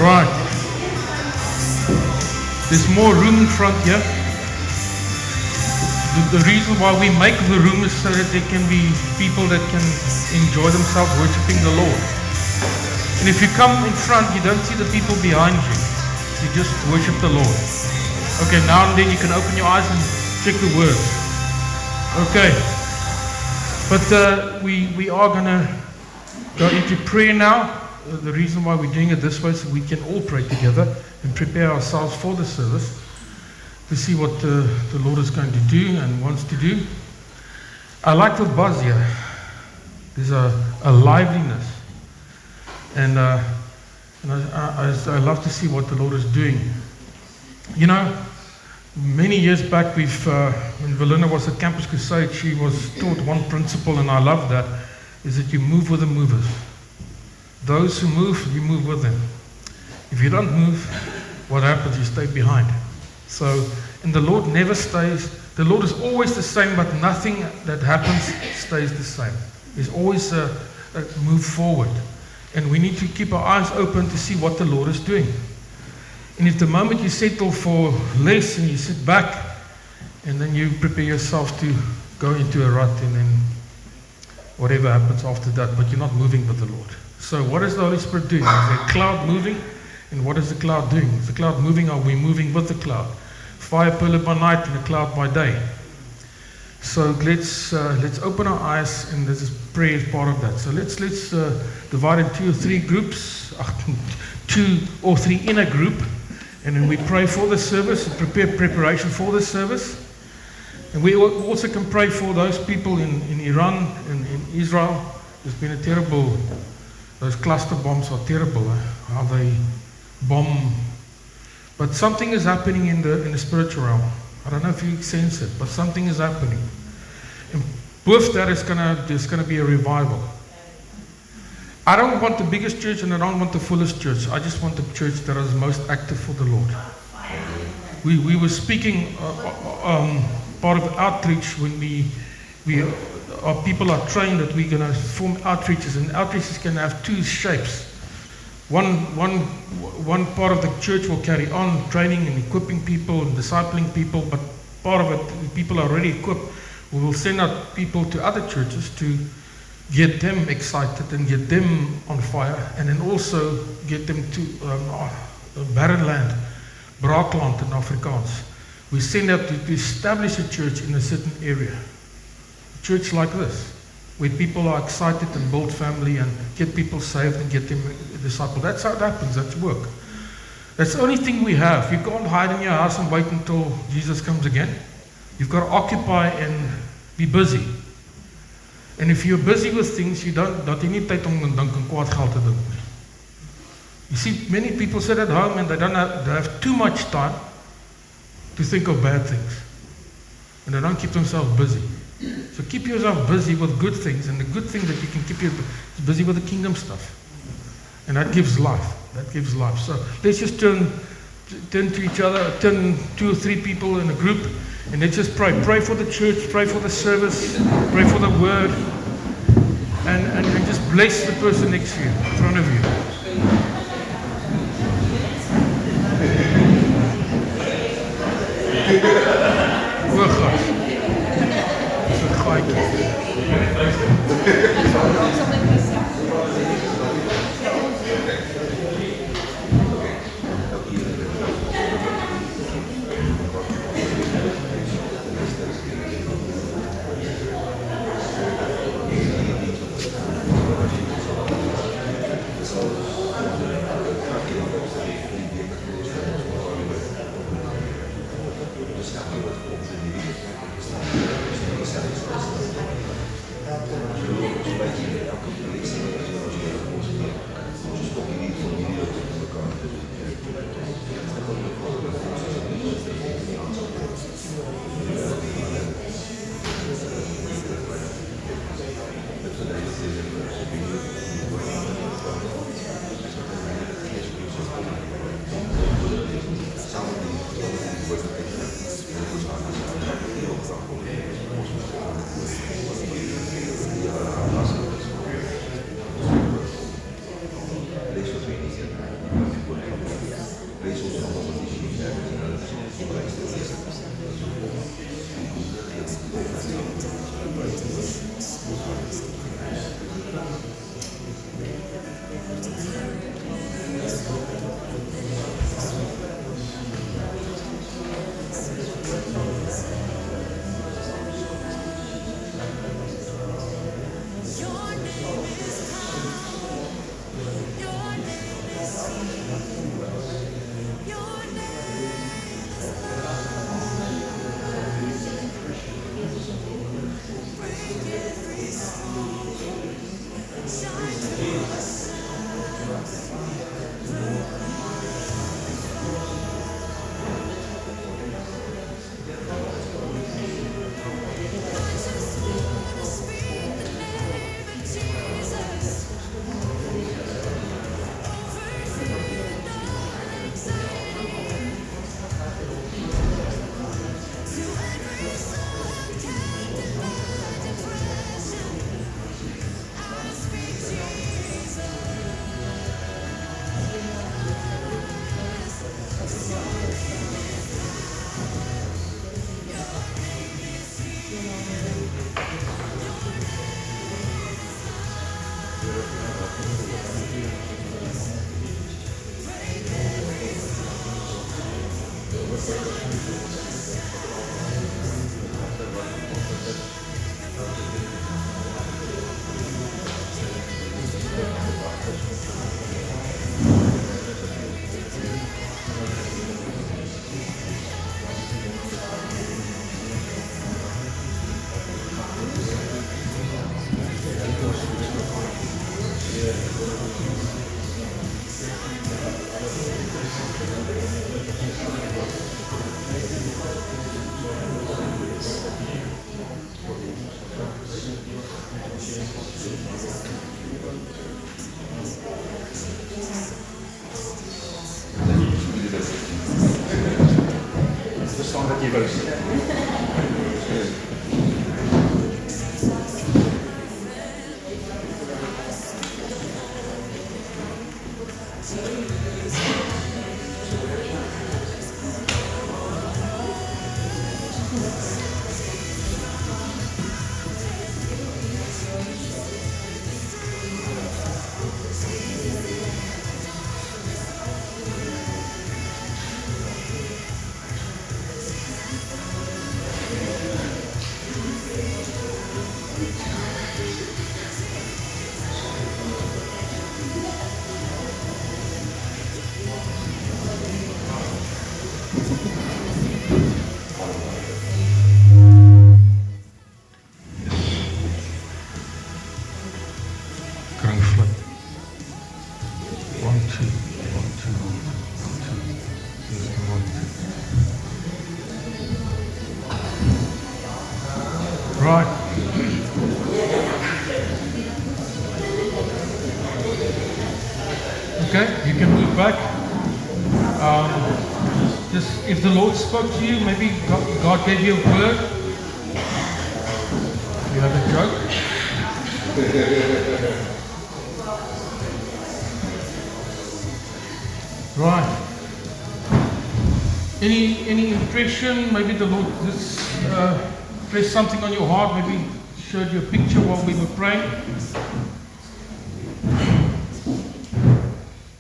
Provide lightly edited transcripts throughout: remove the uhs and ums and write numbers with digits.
Right. There's more room in front here. The reason why we make the room is so that there can be people that can enjoy themselves worshiping the Lord. And if you come in front, you don't see the people behind you. You just worship the Lord. Okay, now and then you can open your eyes and check the words. Okay. But we are going to go into prayer now. The reason why we're doing it this way is so we can all pray together and prepare ourselves for the service to see what the Lord is going to do and wants to do. I like with Buzz here. There's a liveliness. And I love to see what the Lord is doing. You know, many years back, when Valina was at Campus Crusade, she was taught one principle, and I love that, is that you move with the movers. Those who move, you move with them. If you don't move, what happens? You stay behind. So, and the Lord never stays. The Lord is always the same, but nothing that happens stays the same. There's always a move forward. And we need to keep our eyes open to see what the Lord is doing. And if the moment you settle for less and you sit back, and then you prepare yourself to go into a rut, and then whatever happens after that, but you're not moving with the Lord. So what is the Holy Spirit doing? Is there a cloud moving? And what is the cloud doing? Is the cloud moving? Are we moving with the cloud? Fire pillar by night and a cloud by day. So let's open our eyes, and this is prayer is part of that. So let's divide in 2 or 3 groups, 2 or 3 in a group, and then we pray for the service and prepare preparation for the service. And we also can pray for those people in Iran and in Israel. There's been a terrible, those cluster bombs are terrible, how they bomb. But something is happening in the spiritual realm. I don't know if you sense it, but something is happening. And with that, there's gonna be a revival. I don't want the biggest church and I don't want the fullest church. I just want the church that is most active for the Lord. We were speaking part of outreach when our people are trained that we're gonna form outreaches, and outreaches can have 2 shapes. One part of the church will carry on training and equipping people and discipling people, but part of it, people are already equipped. We will send out people to other churches to get them excited and get them on fire, and then also get them to barren land, braakland in Afrikaans. We send out to establish a church in a certain area. A church like this, where people are excited and build family and get people saved and get them discipled. That's how it happens, that's work. That's the only thing we have. You can't hide in your house and wait until Jesus comes again. You've got to occupy and be busy. And if you're busy with things, you don't need tyd om dink en kwaad geld te dink. You see, many people sit at home and they have too much time to think of bad things. And they don't keep themselves busy. So keep yourself busy with good things, and the good thing that you can keep you busy with the kingdom stuff. And that gives life. That gives life. So let's just turn to each other, turn 2 or 3 people in a group, and let's just pray. Pray for the church, pray for the service, pray for the word, and just bless the person next to you, in front of you. Oh God. Verstaan dat jy wou sê. Right. Okay, you can move back. Just if the Lord spoke to you, maybe God gave you a word. You have a joke. Right. Any impression? Maybe the Lord just pressed something on your heart. Maybe showed you a picture while we were praying.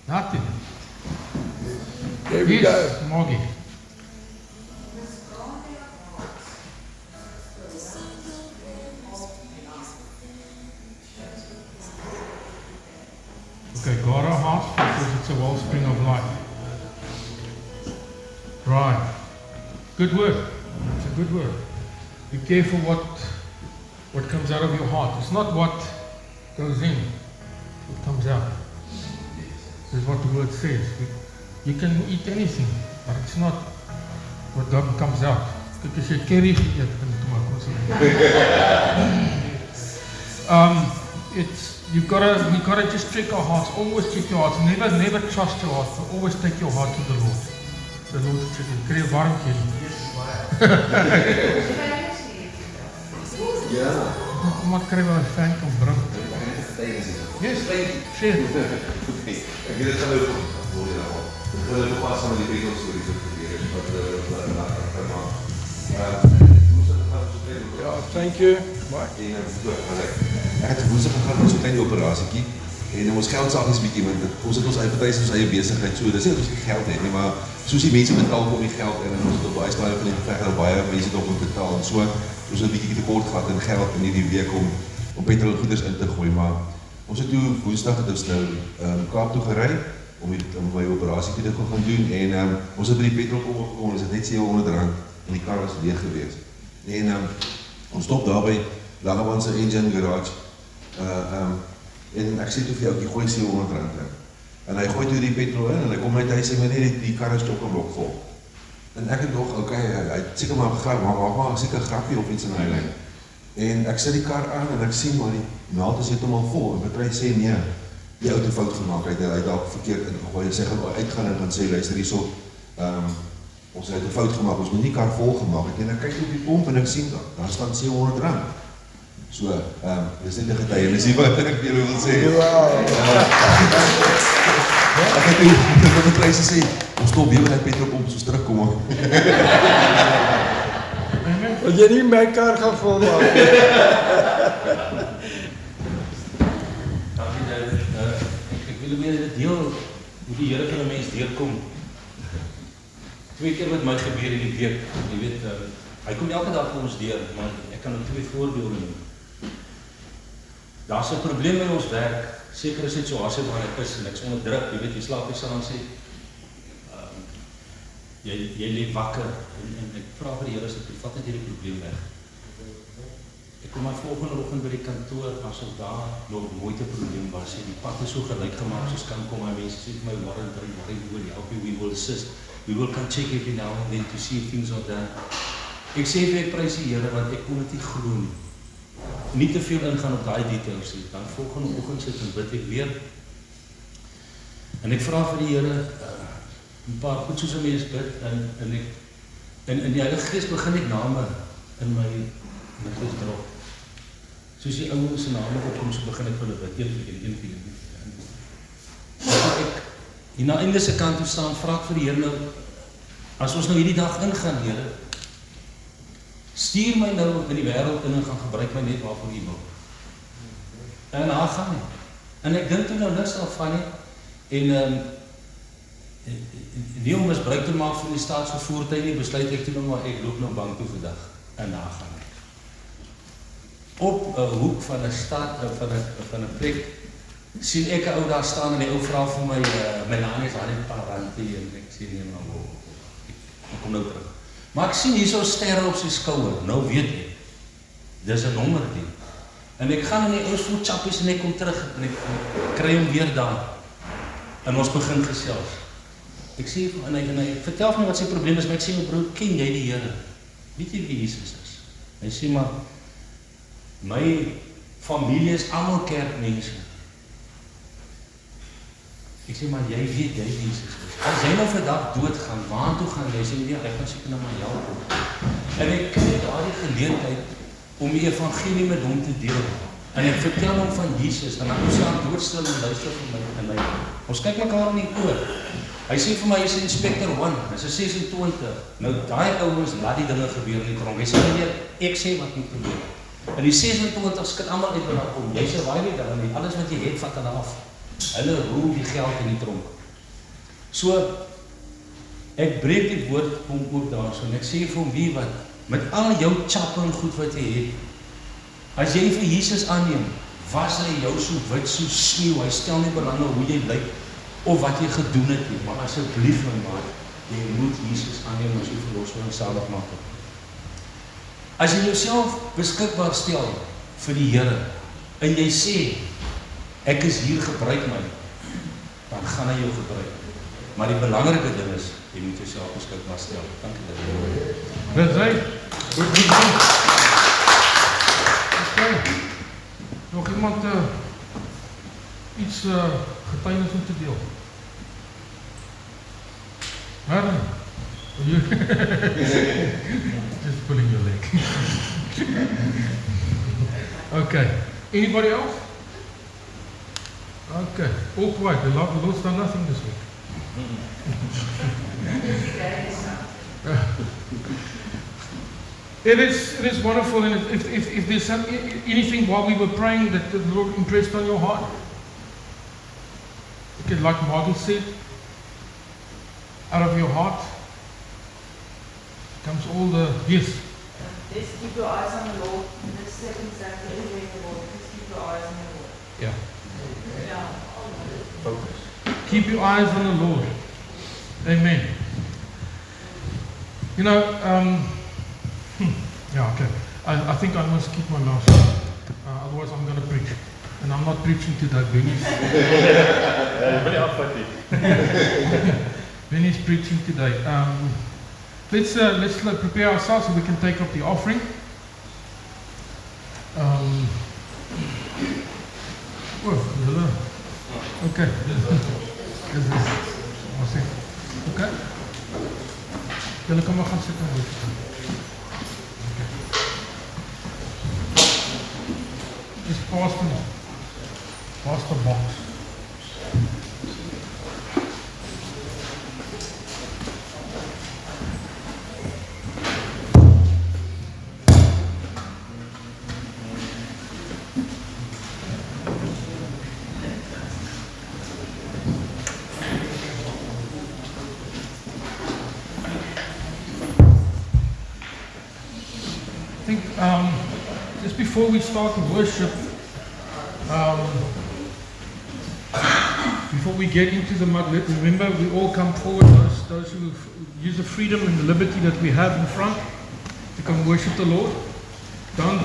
Nothing. There we go. Moggy. Okay, guard our hearts because it's a wellspring of life. Right. Good word. It's a good word. Be careful what comes out of your heart. It's not what goes in, what comes out. This is what the word says. You can eat anything, but it's not what comes out. Because you carry we've got to just check our hearts. Always check your hearts. Never trust your heart. But always take your heart to the Lord. The Lord will check it. Kry jy warm keer? Ja. Maar kry maar 'n fan kan bring. Yes. Share. Ek weet dit gaan nou goed word in al. Dit gaan nou pas aan die Bybel stories wat gebeur het wat maak. Ja, thank you. Bye. Ek het woensdag gegaan met so 'n klein operasietjie en ons geld saak is bietjie want ons het ons eie party ons eie besigheid so dis nie dat ons geld het nie maar soos die mense betaal vir die geld en ons het op baie stadium van die geveg al baie mense het op betaal en so ons het 'n bietjie tekort gehad in geld in hierdie week om petrol goeders in te gooi maar ons het toe woensdag het ons nou Kaap toe gery om my operasie te gaan doen en ons het by die petrolpomp gekom ons het net R700 en die kar was leeg gewees en ons stop daar by Langeman se engine garage en ek sê toe vir jou, ek gooi R700 in. En hy gooi toe die petrol in en hy kom net, hy sê, meneer, die kar is chock-en-block vol. En ek het nog, oké, hy het seker maar gegrap, maar seker grapie of iets in hy lijn. En ek sit die kar aan en ek sien maar die naald is heeltemal vol. En battery sê, nee, die auto fout gemaak, hy het dalk verkeerd ingegooi. Hy sê, uitgaan en gaan sê, luister hierso, ons het 'n fout gemaak, ons moet nie kar vol gemaak het. En ek kyk op die pomp en ek sien, daar staan R700. So, dis net 'n getuienis hier wat ek vir julle wil sê. Ek het die pryse sê, ons stop weer by die petrolpomp soos terugkom. Wil jy nie my kar gaan volmaak? Dankie David. wil meer dit deel hoe die Here vir 'n mens deurkom. 2 keer met my gebeur in die week. Jy weet, hy kom elke dag vir ons deur, maar ek kan ook 2 voorbeelde noem. Daar's 'n probleem in ons werk, sekere situasie waar ek is en ek's onder druk, jy weet, jy slaap nie saam sê. Jy lê wakker en ek vra vir die Here as ek vat net hierdie probleem weg. Ek kom maar volgende oggend by die kantoor asof daar nog nooit 'n probleem was. Die pad is so gelyk gemaak soos kan kom my mense sê vir my worry, we will help you, we will assist. We will come check every now and then to see if things are done. Ek sê vir ek prys die Here want ek kon dit nie glo nie. Nie te veel ingaan op daai details nie. Dan volgende oggend sit en bid ek weer. En ek vra vir die Here 'n paar goed soos 'n mens bid en die Heilige Gees begin ek name in my gees drop. Soos die ouens se name opkom, so begin ek hulle bid, een vir een. Ek hier na einde se kant toe staan, vra ek vir die Here nou, as ons nou hierdie dag ingaan, Here, stuur my nou in die wêreld in en gaan gebruik my net waarvoor U wil. En daar gaan nie. En ek dink toe nou niks daarvan nie, en nie om misbruik te maak van die staatsvervoertuig nie, besluit ek toe nou maar, ek loop nou bank toe vandag, en daar gaan ek. Op 'n hoek van 'n stad, van 'n plek, sien ek 'n ou daar staan en die ou vra vir my, my naam is Harry Paranti, en ek sê nie, maar ek kom nou terug. Maar ek sien hier so sterre op sy skouer, nou weet ek, dis 'n nommer die. En ek gaan in die ou voet chappies en ek kom terug, en ek kry hom weer daar, en ons begin gesels. Ek sê, en hy vertel vir my wat sy probleem is, maar ek sê, my broer, ken jy die Here? Weet jy wie Jesus is? Hy sê, maar, my familie is almal kerkmense. Ek sê, maar jy weet jy Jesus is. As jy nou vandag doodgaan, waartoe gaan jy? Sê, nee, ek gaan seker nou maar help. En ek kry daardie geleentheid om die evangelie met hom te deel. En ek vertel hom van Jesus, en dan ons aan doodstil en luister vir my, en ons kyk mekaar in die oor. Hy sê vir my, hy is Inspector 1, hy is 26. Nou, daai ouens laat die dinge gebeur in die tronk. Hy sê, meneer, ek sê wat moet gebeur. En die 26 skit allemaal uit wat daar kom. Jy sê, waai nie daar nie, alles wat jy het, vat hulle af. Hulle roel die geld in die tronk. So, ek breek die woord om ook daar so, en ek sê vir hom, wie wat, met al jou chappe en goed wat jy het, as jy vir Jesus aanneem, was hy jou so wit, so sneeuw, hy stel nie belang hoe jy lyk, of wat jy gedoen het nie, maar asseblief my maat, jy moet Jesus aanneem as jy verlossing en saligmaker. As jy jouself beskikbaar stel vir die Here, en jy sê, ek is hier, gebruik my, dan gaan hy jou gebruik. Maar die belangrike ding is, jy moet jouself beskikbaar stel. Dank jy dat. Dis hy. Goed. Okay. Nog iemand iets getuienis om te deel? Marvin, you just pulling your leg. Okay. Anybody else? Okay. All quiet. The Lord's done nothing this week. It is wonderful, and if there's anything while we were praying that the Lord impressed on your heart, okay, like Margie said, out of your heart comes all the yes. Just keep your eyes on the Lord. This step exactly everywhere in the world. Just keep your eyes on the Lord. Yeah. Yeah. Focus. Keep your eyes on the Lord. Amen. You know, yeah, okay. I think I must keep my mouth shut. Otherwise I'm going to preach. And I'm not preaching to Doug. Benny's preaching today. Let's prepare ourselves so we can take up the offering. Hello. Okay. Okay. Julle kan maar gaan sit en word. Okay. Dis past the box. think just before we start to worship, before we get into the mud, remember we all come forward, those who use the freedom and the liberty that we have in front to come worship the Lord. Don't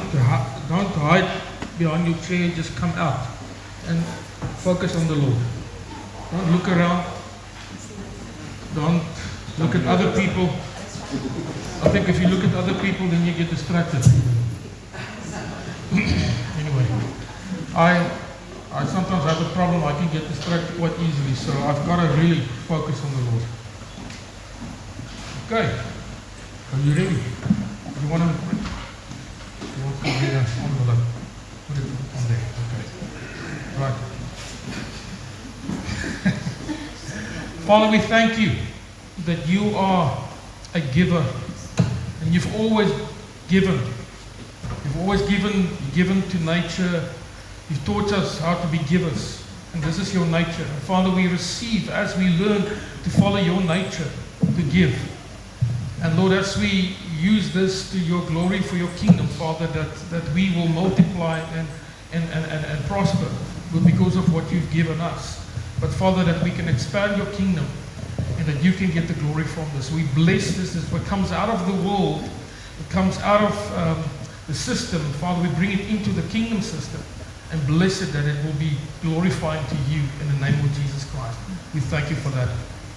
hide behind your chair, just come out and focus on the Lord. Don't look around. Don't look at other people. I think if you look at other people, then you get distracted. Anyway, I sometimes have a problem. I can get distracted quite easily, so I've got to really focus on the Lord. Okay, are you ready? You want to bring an envelope? Put it on there. Okay. Right. Father, we thank you that you are a giver, and you've always given. You've always given to nature. You've taught us how to be givers, and this is your nature. And Father, we receive as we learn to follow your nature, to give. And Lord, as we use this to your glory for your kingdom, Father, that we will multiply and prosper because of what you've given us. But Father, that we can expand your kingdom and that you can get the glory from this. We bless this as what comes out of the world, it comes out of the system. Father, we bring it into the kingdom system and bless it that it will be glorifying to you in the name of Jesus Christ. We thank you for that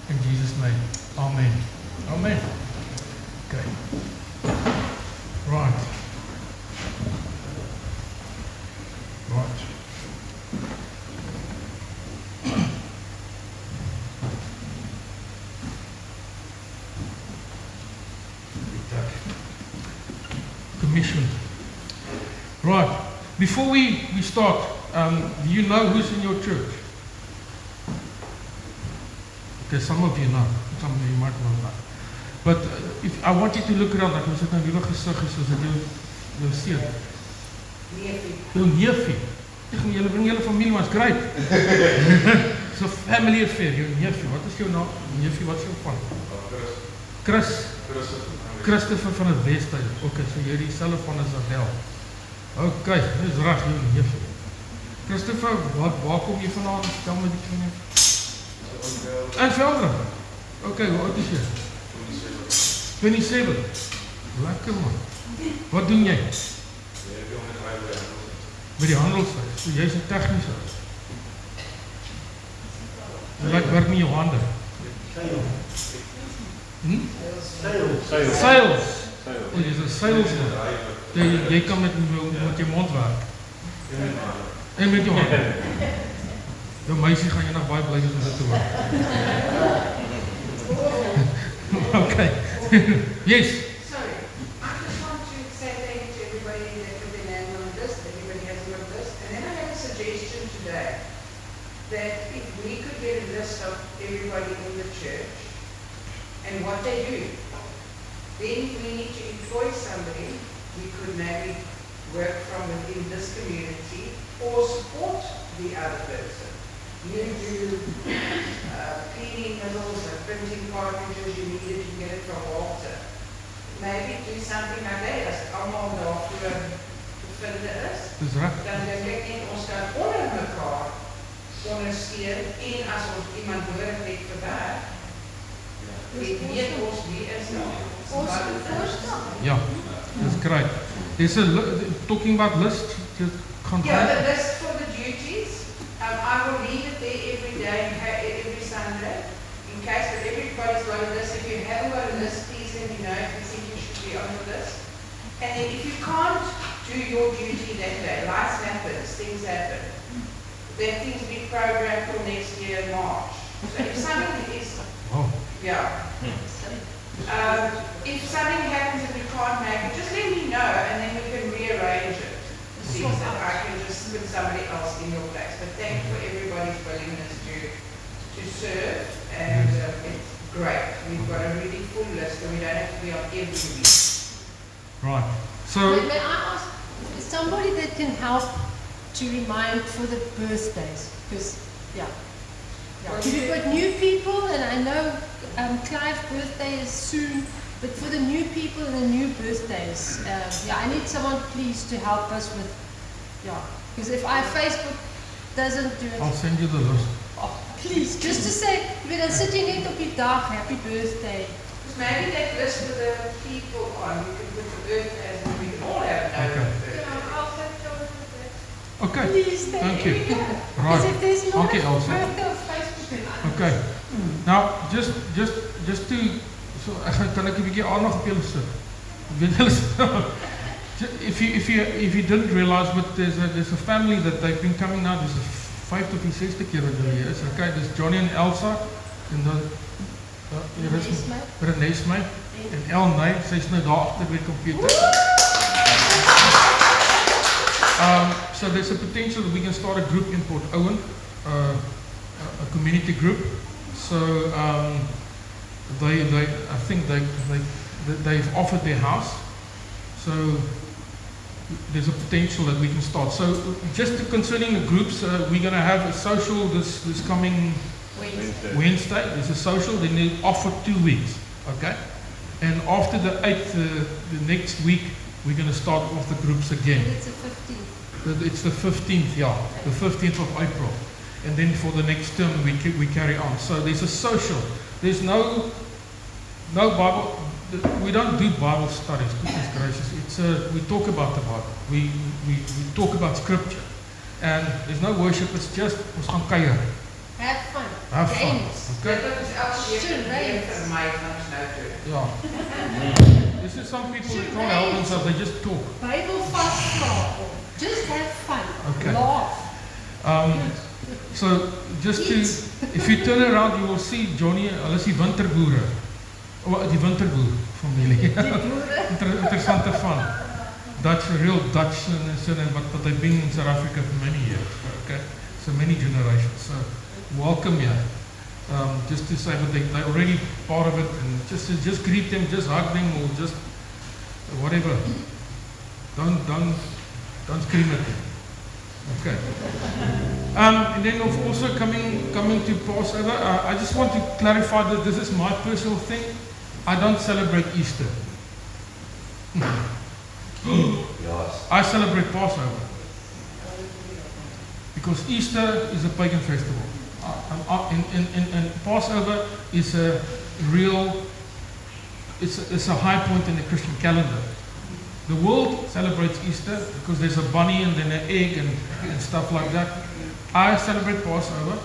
in Jesus' name. Amen. Amen. Okay. Right. Right. Commission. Right. Before we start, do you know who's in your church? Okay, some of you know. Some of you might not know. But if I want you to look around, like, ons het nou weer gesig is, soos dit jou seun. Jou neefie. Julle bring julle familie, maar is great. It's a family affair, jou neefie. Wat is jou naam? Neefie, wat is jou van? Christopher van het Westhuis. Okay, so jy dieselfde van as Adel. Okay, dis reg, jou neefie. Christopher, waar kom jy vandaan? Stel my die knie. En Velderen. Okay, hoe oud is jy? 27. Lekker man. Wat doen jy? Met die handelshuis. So jy is 'n tegniese. Jy werk met jou hande. Sales. Oh, jy is 'n salesman. Jy kan met jou mond werk. En met jou hande. Jou meisie gaan jy nog baie bly wees om dit te hoor. Okay. Yes. Sorry, I just want to say thank you to everybody that put their name on this, everybody has got this. And then I have a suggestion today that if we could get a list of everybody in the church and what they do, then if we need to employ somebody, we could maybe work from within this community or support the other person. You do cleaning middles and printing cartridges, you need it, you get it from Walter. Maybe do something like that, as allemaal daarvoor te vinden is. Dis reg. Dan denk ek net, ons kan onder mekaar ondersteun en as ons iemand nodig het vir werk, weet ons wie is nou. Ons voorstel. Ja, that's great. There's talking about list, just can't Yeah, the list for the duties. I will leave it there every day, every Sunday, in case that everybody's got a list. If you haven't got a list, please let me know if you think you should be on the list. And then if you can't do your duty that day, life happens, things happen, then things be programmed for next year in March. So if something is, yeah. If something happens and we can't make it, just let me know and then we can rearrange it. See that I can just put somebody else in your place. But thank you for everybody's willingness to serve, and it's great. We've got a really full list and we don't have to be on every week. Right. So May I ask somebody that can help to remind for the birthdays? Because, yeah. We've got new people, and I know Clive's birthday is soon. But for the new people and the new birthdays, yeah, I need someone please to help us with, yeah, because if our Facebook doesn't do it, I'll send you the list. oh, please, just to say, if dan sit jy net op die dag, happy birthday. Because maybe that list with the people on, we can put the birthdays and we can all have no Okay. birthday. Okay, Please, thank you. Because Right. if there's not Dankie, a Elsa. birthday of Facebook, then I Okay. Nou, just to, so, kan ek 'n bietjie aandag op julle sit? Weet julle if you didn't realize, but there's a family that they've been coming now, there's a 5de of die 6de keer wat hulle hier is. Okay, there's Johnny and Elsa, en dan, hier is Renee Smith, en El Nye, sy's nou daar agter by die computer. So there's a potential that we can start a group in Port Owen, a community group. So I think they've offered their house. So there's a potential that we can start. So just concerning the groups, we're going to have a social this coming Wednesday. There's a social. Then they offer 2 weeks. Okay, and after the 8th, the next week, we're going to start off the groups again. It's the 15th. It's the 15th, yeah, the 15th of April. And then for the next term, we carry on. So there's a social. There's no Bible. We don't do Bible studies, goodness gracious. We talk about the Bible. We talk about Scripture. And there's no worship, it's just, ons gaan kuier. Have fun. Have fun. Games. Okay? Dat is elke keer Sure, een right. van my van nou toe. Yeah. This is some people that can't help themselves, they just talk. Bible fast travel. Just have fun. Okay. Laugh. So just to, if you turn around, you will see Johnny, hulle is die winterboere. Die winterboer familie. Interessante van. Dutch, real Dutch and but they've been in South Africa for many years. Okay, so many generations. So welcome here. Just to say that they're already part of it, and just greet them, just hug them, or just whatever. Don't scream at them. Okay. And then also coming to Passover, I just want to clarify that this is my personal thing. I don't celebrate Easter. I celebrate Passover. Because Easter is a pagan festival. And Passover is a real, it's a high point in the Christian calendar. The world celebrates Easter because there's a bunny and then an egg and stuff like that. I celebrate Passover,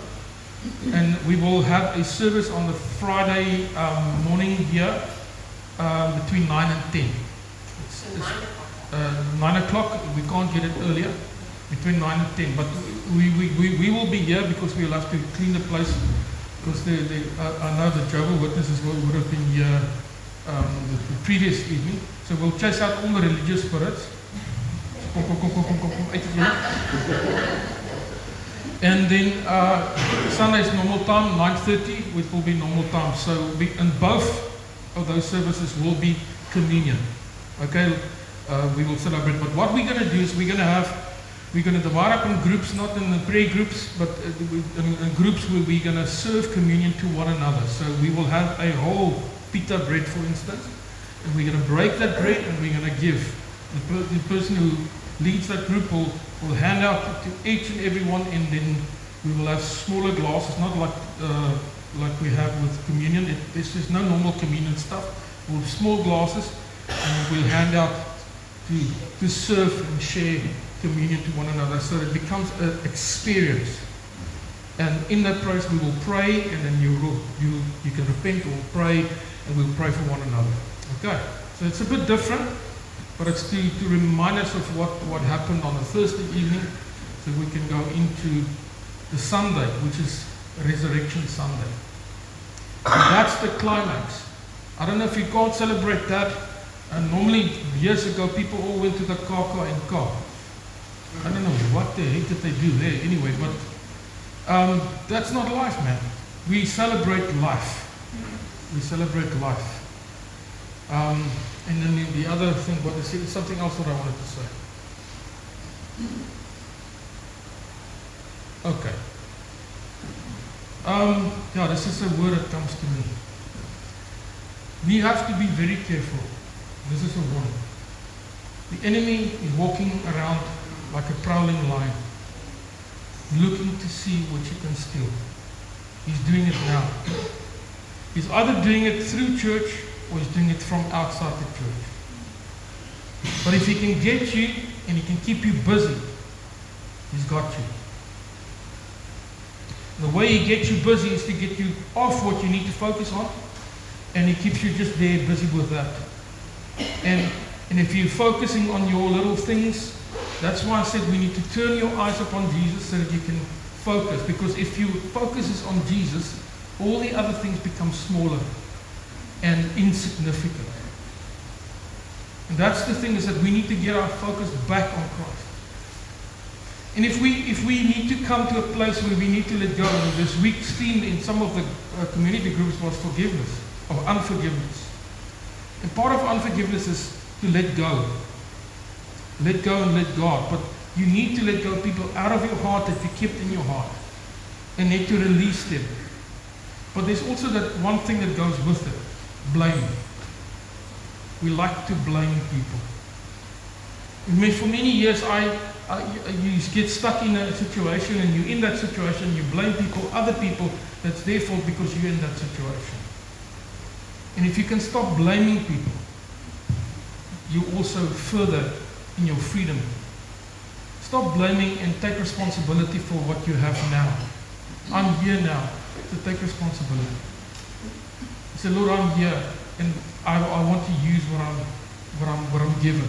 and we will have a service on the Friday morning here between 9 and 10. It's 9 o'clock, we can't get it earlier, between 9 and 10. But we will be here because we'll have to clean the place, because I know the Jehovah's Witnesses would have been here the previous evening. So we'll chase out all the religious spirits. And then Sunday's normal time, 9:30, which will be normal time. So in both of those services will be communion. Okay, we will celebrate. But what we're going to do is we're going to divide up in groups, not in the prayer groups, but in groups where we're going to serve communion to one another. So we will have a whole pita bread, for instance, and we're going to break that bread and we're going to give. The person who leads that group will hand out to each and every one, and then we will have smaller glasses, not like we have with communion. This is no normal communion stuff. We'll have small glasses, and we'll hand out to serve and share communion to one another, so it becomes an experience. And in that place we will pray, and then you can repent or pray, and we'll pray for one another. Okay, so it's a bit different, but it's to remind us of what happened on a Thursday evening, so we can go into the Sunday, which is Resurrection Sunday. So that's the climax. I don't know if you can't celebrate that. And normally, years ago, people all went to the Kaka and Ka. I don't know what the heck did they do there anyway, but that's not life, man. We celebrate life. We celebrate life. And then the other thing, what is something else that I wanted to say. Okay. Yeah, this is a word that comes to me. We have to be very careful. This is a warning. The enemy is walking around like a prowling lion, looking to see what he can steal. He's doing it now. He's either doing it through church or he's doing it from outside the church. But if he can get you and he can keep you busy, he's got you. The way he gets you busy is to get you off what you need to focus on, and he keeps you just there busy with that. And if you're focusing on your little things, that's why I said we need to turn your eyes upon Jesus so that you can focus. Because if your focus is on Jesus, all the other things become smaller and insignificant. And that's the thing, is that we need to get our focus back on Christ. And if we need to come to a place where we need to let go, and this week's theme in some of the community groups was forgiveness, or unforgiveness. And part of unforgiveness is to let go. Let go and let God. But you need to let go of people out of your heart that you kept in your heart, and need to release them. But there's also that one thing that goes with it, blame. We like to blame people. I mean, for many years, you get stuck in a situation, and you're in that situation, you blame people, other people, that's their fault because you're in that situation. And if you can stop blaming people, you also further in your freedom. Stop blaming and take responsibility for what you have now. I'm here now to take responsibility. Say, Lord, I'm here, and I want to use what I'm given.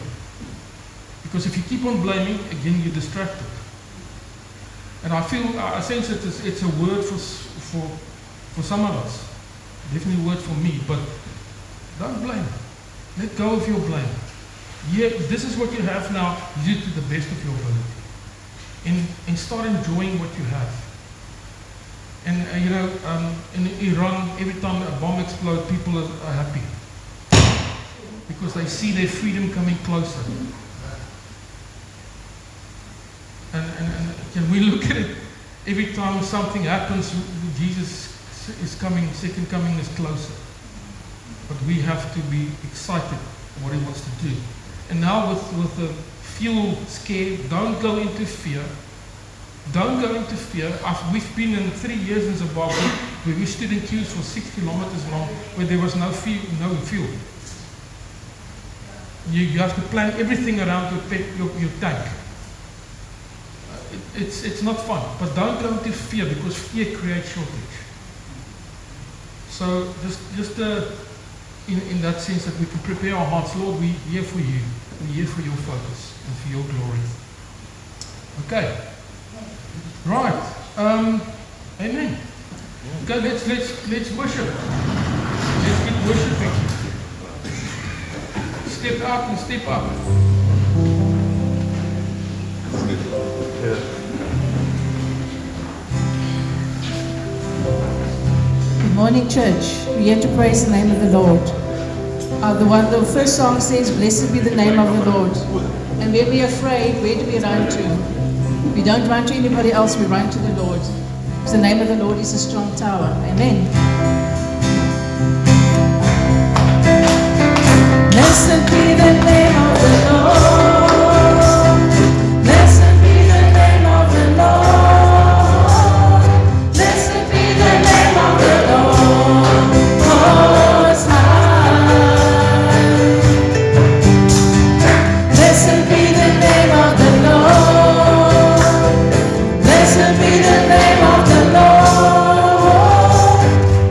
Because if you keep on blaming, again you're distracted. And I sense that it's a word for some of us. Definitely a word for me, but don't blame. Let go of your blame. Yeah, this is what you have now, use it to the best of your ability. And start enjoying what you have. And in Iran, every time a bomb explodes, people are happy. Because they see their freedom coming closer. And can we look at it? Every time something happens, Jesus is coming, second coming is closer. But we have to be excited what he wants to do. And now with the fuel scare, don't go into fear. Don't go into fear. We've been in 3 years in Zimbabwe where we stood in queues for 6 kilometers long where there was no fuel. You have to plan everything around your tank. It's not fun, but don't go into fear, because fear creates shortage. So just in that sense that we can prepare our hearts, Lord, we're here for you. We're here for your focus and for your glory. Okay. Right. Amen. Okay, let's worship. Let's get worshiping. Step out and step up. Good morning, church. We're here to praise the name of the Lord. The first song says, "Blessed be the name of the Lord." And when we're afraid, where do we run to? We don't run to anybody else, we run to the Lord. Because the name of the Lord is a strong tower. Amen. Blessed be the name of the Lord. Blessed be the name of the Lord. Blessed be the name of the Lord Most High. Blessed be the name of the Lord. Blessed be the name of the Lord.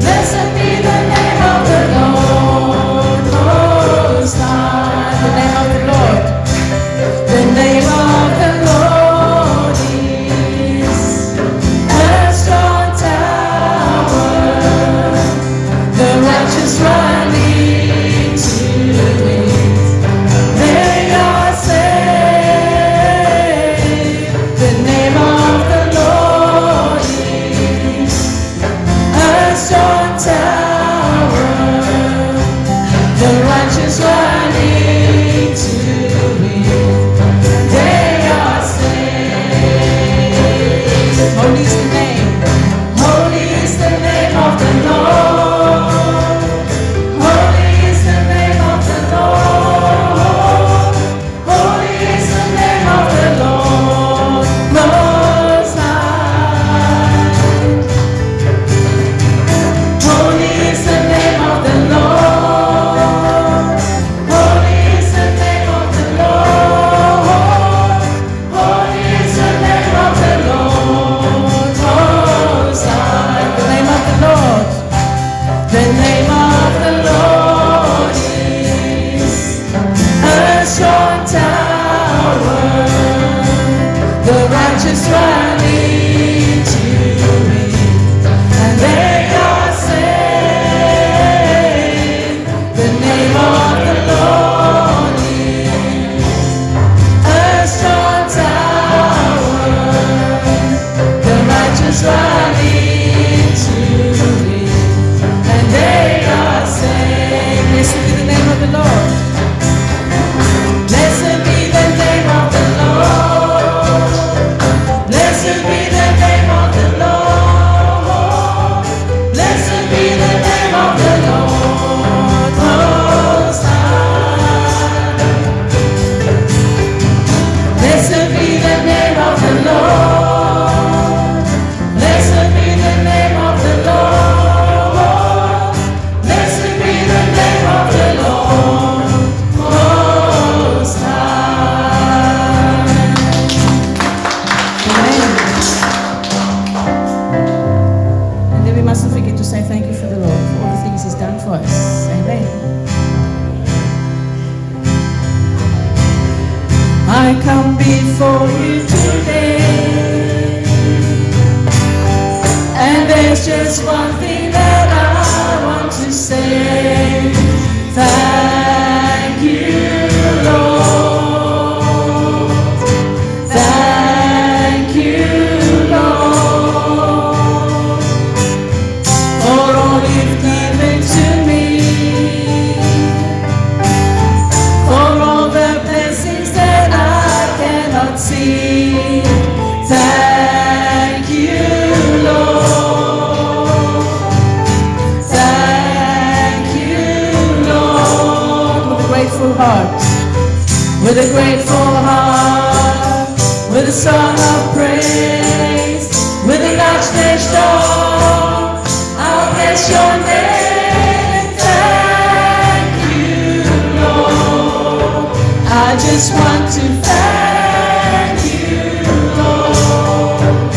Blessed be the name of the Lord Most High. to say thank you for the Lord, for all the things He's done for us. Amen. I come before you today, and there's just one thing that I want to say. Thank you, Lord. Thank you, Lord, for all you've given to me, for all the blessings that I cannot see. Thank you, Lord. Thank you, Lord. With a grateful heart, with a grateful heart, with a song of praise, with an outstretched arm, I'll bless your name. Thank you, Lord. I just want to thank you, Lord.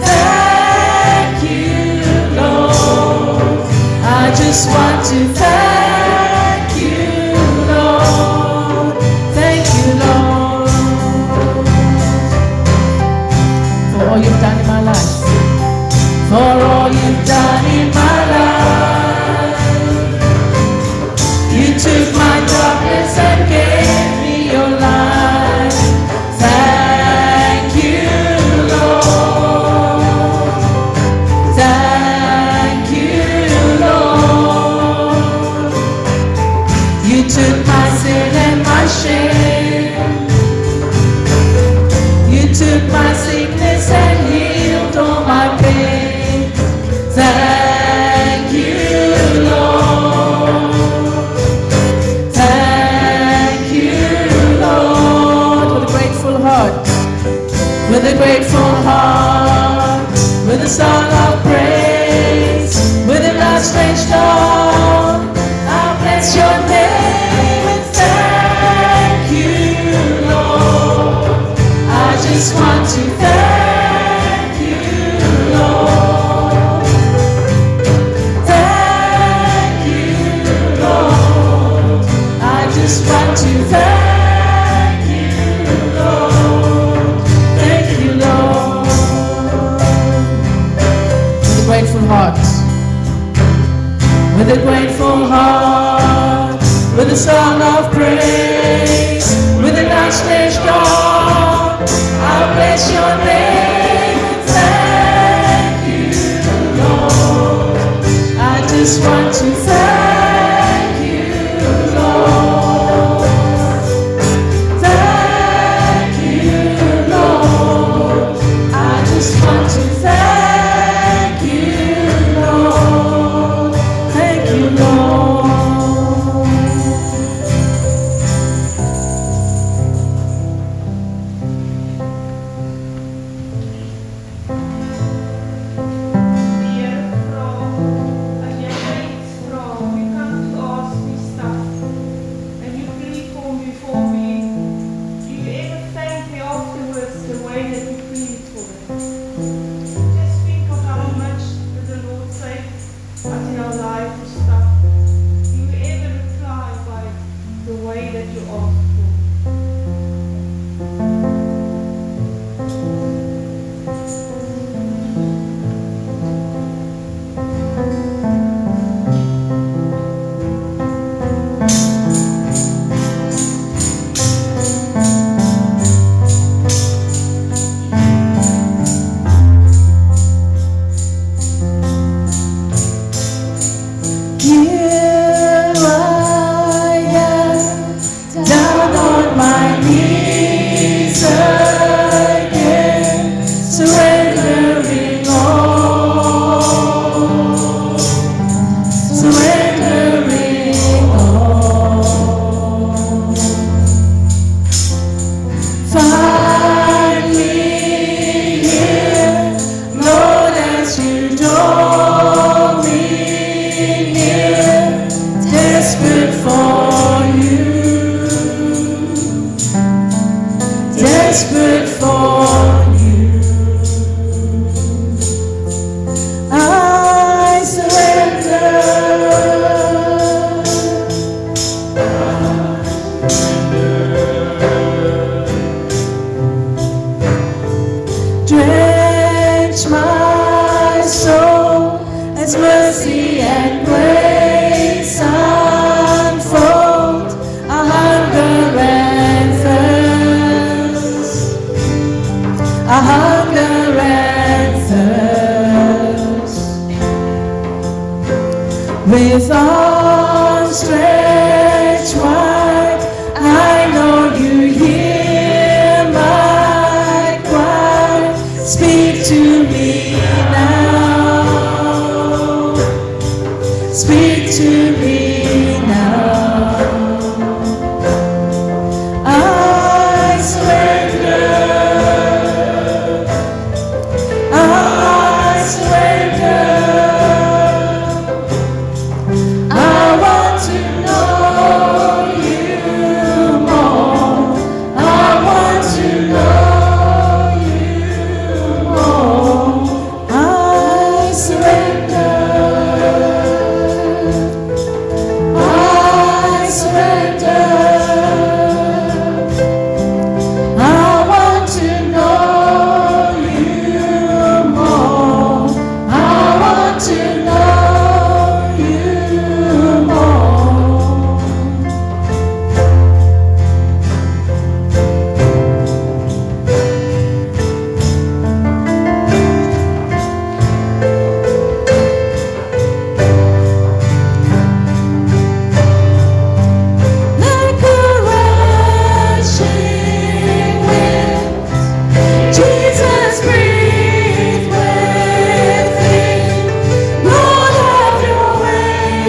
Thank you, Lord. I just want to thank you, Lord. Thank you, Lord, for all you've done in my life, for all you've done in my life. You took my darkness and gave me your light. Thank you, Lord. Thank you, Lord. You took my sin and my shame. You took my sickness and healed all my pain. Thank you, Lord. Thank you, Lord. With a grateful heart, with a grateful heart, with a song of praise, with an outstretched arm, I'll bless your name and thank you, Lord. I just want to thank you, Lord. Thank you, Lord. I just want to thank you, Lord. Thank you, Lord. With a grateful heart, with a grateful heart, with a song of praise, with an outstretched arm, I'll bless your name and thank you, Lord. I just want to thank you, Lord. Thank you, Lord. I just want to thank you, Lord. Thank you, Lord. desperate for you. with arms stretched wide. I know you hear my cry. Speak to me now. Speak to me now. I surrender. I surrender. I want to know you more. I want to know you more. I surrender. I surrender. I want to know you more. I want to know you more. Like a rushing wind, Jesus, breathe within. Lord, have your way.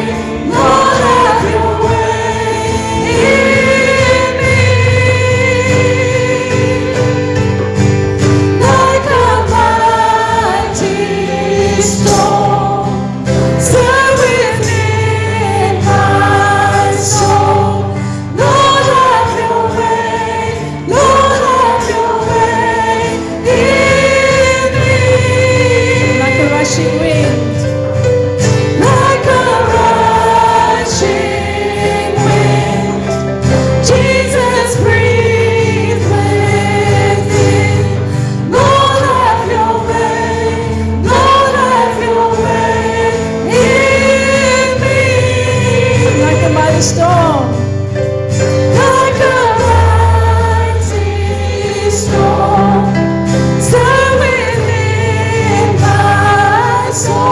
Lord, have your way in me. Like a mighty storm, stir within my soul. Lord, have your way. Lord, have your way in me. Like a rushing wind. Like a rushing wind. Jesus, breathe within. Lord, have your way. Lord, have your way in me. Like a mighty storm. Like a mighty storm. Stir within my soul.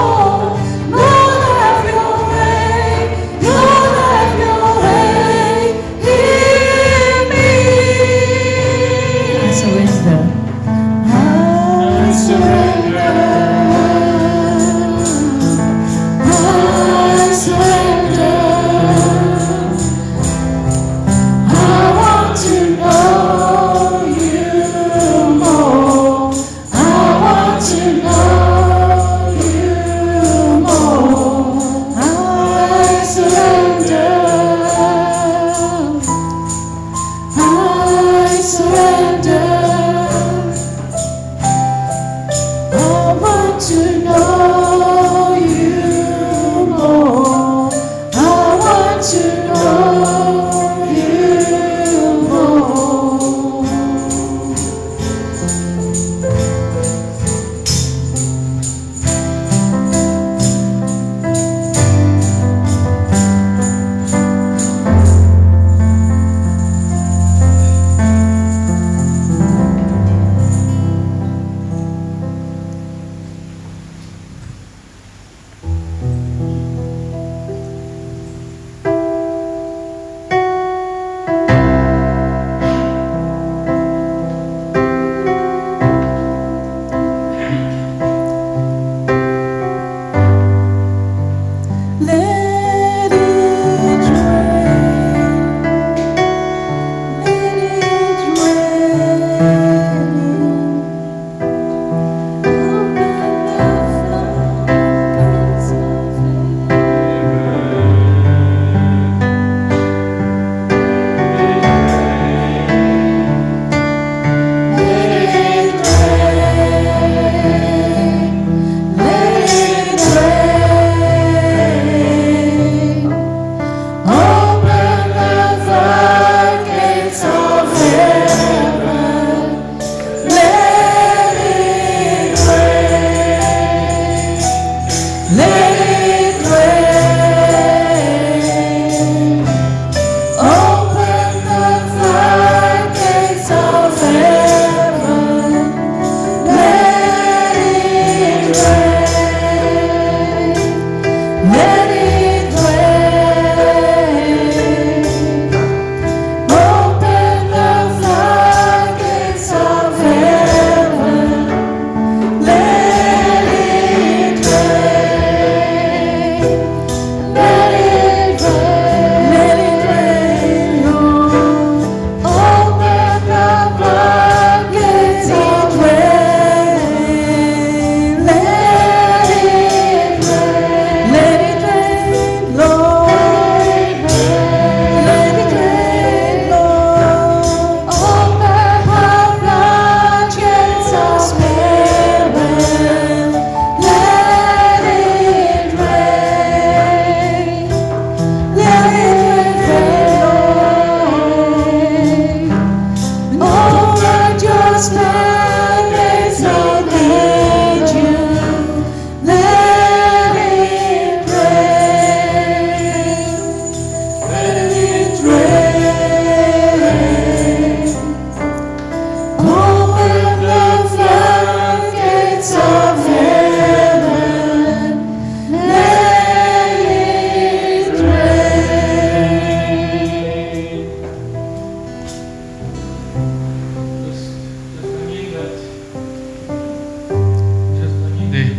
there.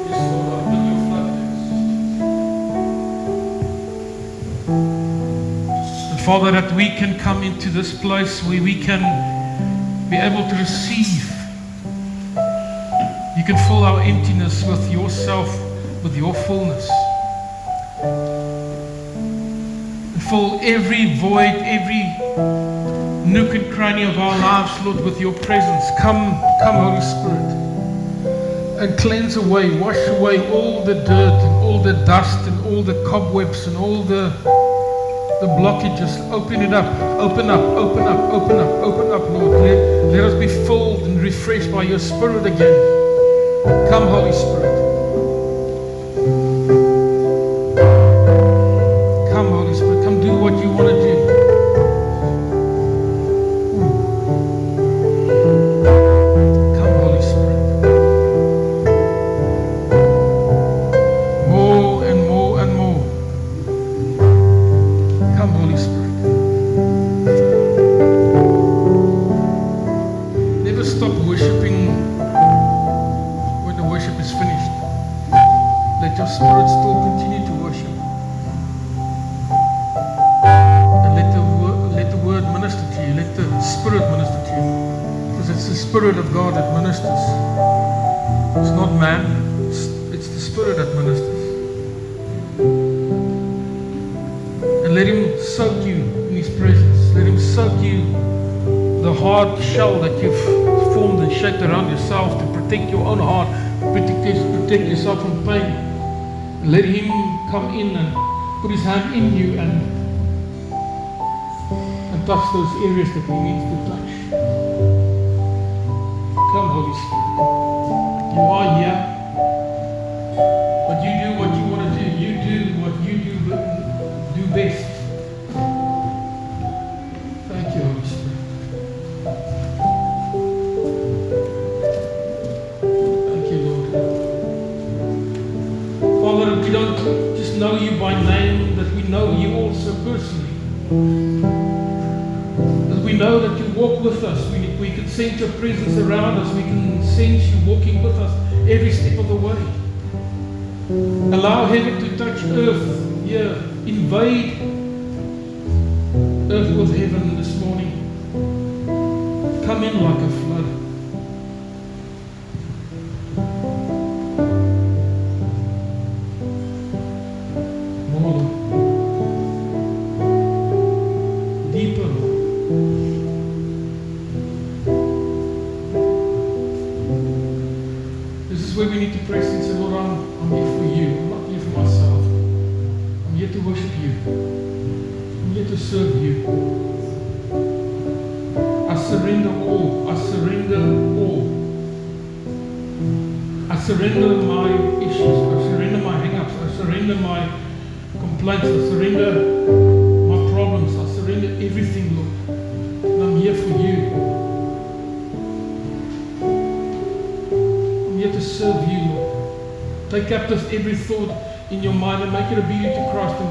Yes, Lord, open your floodgates. And Father, that we can come into this place where we can be able to receive. You can fill our emptiness with yourself, with your fullness. And fill every void, every nook and cranny of our lives, Lord, with your presence. Come, Holy Spirit, and cleanse away, wash away all the dirt and all the dust and all the cobwebs and all the blockages. Open it up, open up, open up, open up, open up, Lord. Let us be filled and refreshed by your Spirit again. Come, Holy Spirit. Come, Holy Spirit. Come do what you want to do. Come, Holy Spirit. More and more and more. Come, Holy Spirit. Never stop worshiping when the worship is finished. Let your spirit still continue to worship. And let the word minister to you. Let the Spirit minister to you. Because it's the Spirit of God that ministers. It's not man. It's the Spirit that ministers. And let him soak you in his presence. Let him soak you the hard shell that you've formed and shaped around yourself to protect your own heart, protect yourself from pain. Let him come in and put his hand in you and touch those areas that he needs to touch. Come, Holy Spirit. You are here, but you do what you want to do. You do what you do best. Thank you, Holy Spirit. Thank you, Lord. Father, we don't just know you by name, that we know you also personally. That we know that you walk with us. We can sense your presence around us. We can sense you walking with us every step of the way. Allow heaven to touch earth here. Invade earth with heaven this morning. Come in like a flood. More, Lord. Deeper, Lord. This is where we need to press and say, Lord, I'm here for you. I'm not here for myself. I'm here to worship you. I'm here to serve you. I surrender all. I surrender all. I surrender my issues. I surrender my hang-ups. I surrender my complaints. I surrender my problems. I surrender everything, Lord. And I'm here for you. I'm here to serve you, Lord. Take captive every thought in your mind and make it obedient to Christ, and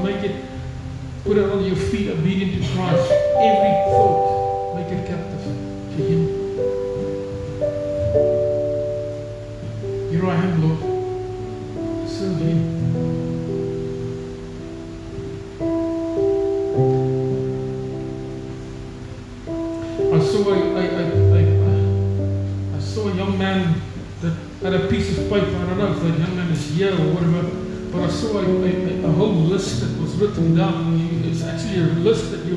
put it on your feet, obedient to Christ. Every thought, make it captive to him. Here I am, Lord. Serve you. I saw a young man that had a piece of paper. I don't know if that young man is here or whatever, but I saw a whole list that was written down. It's actually a list that you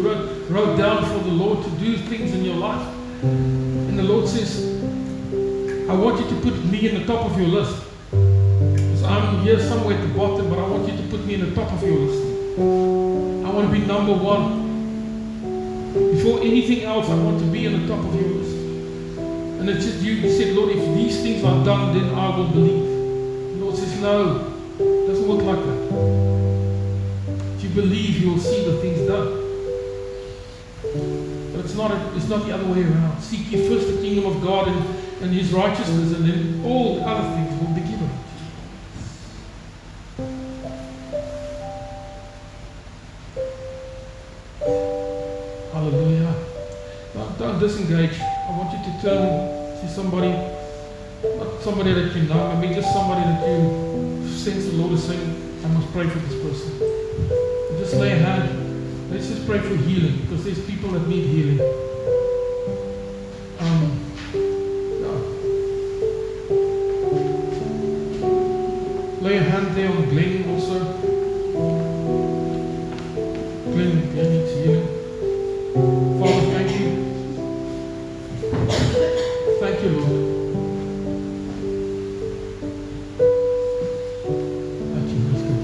wrote down for the Lord to do things in your life. And the Lord says, I want you to put me in the top of your list. Because I'm here somewhere at the bottom, but I want you to put me in the top of your list. I want to be number one. Before anything else, I want to be in the top of your list. And it's just you said, Lord, if these things are done, then I will believe. The Lord says, no, it doesn't work like that. If you believe, you will see the things done. But it's not the other way around. Seek ye first the kingdom of God and his righteousness, and then all the other things will be given. Hallelujah. Don't disengage. I want you to turn to somebody Not somebody that you know, maybe just somebody that you sense the Lord is saying, I must pray for this person. Just lay a hand. Let's just pray for healing, because there's people that need healing. Yeah. Lay a hand there on Glenn also. Glenn, he needs healing. Father, thank you. Thank you, Lord. Thank you, Holy Spirit.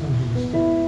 Come, Holy Spirit.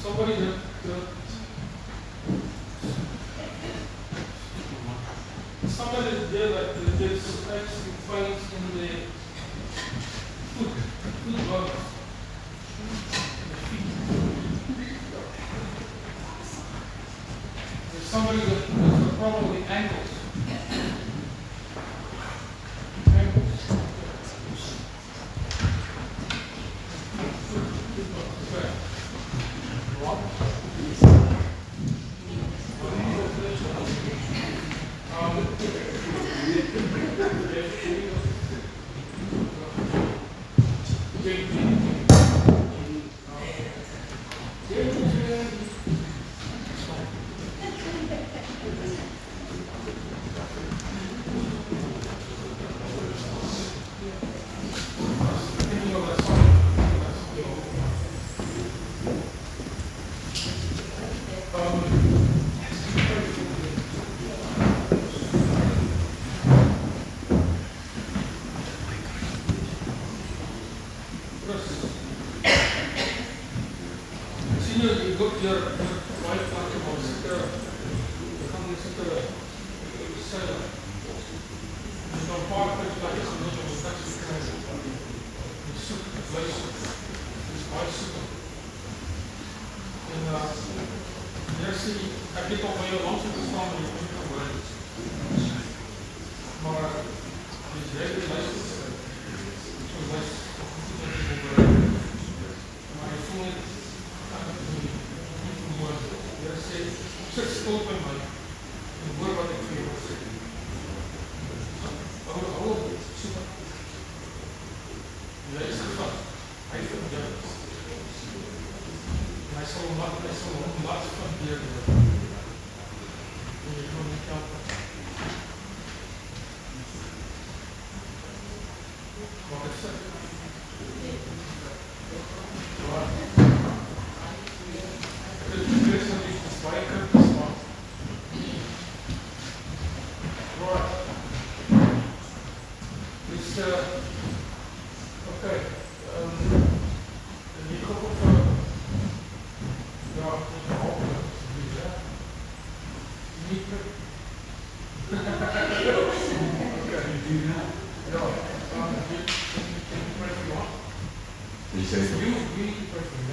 Somebody somebody there that there's actually fights in the foot bones. There's somebody that has a problem with ankles. say it. You need to pray for me.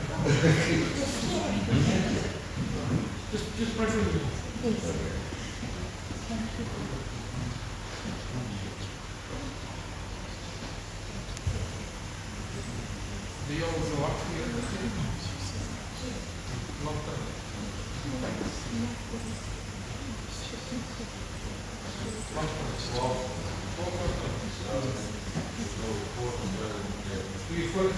Just pray for me. Do you always walk here? Long time. Do you feel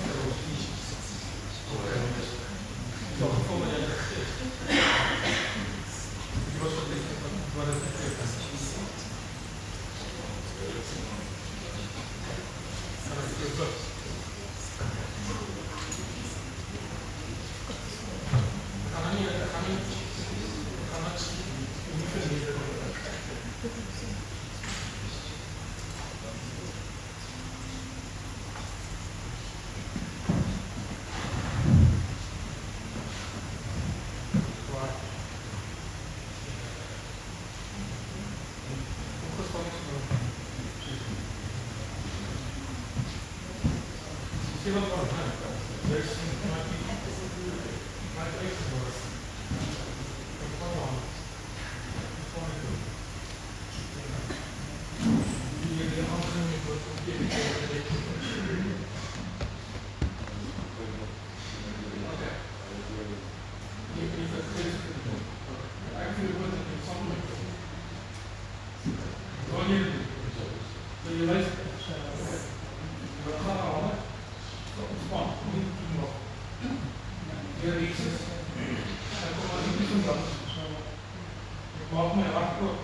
maak my hart oop.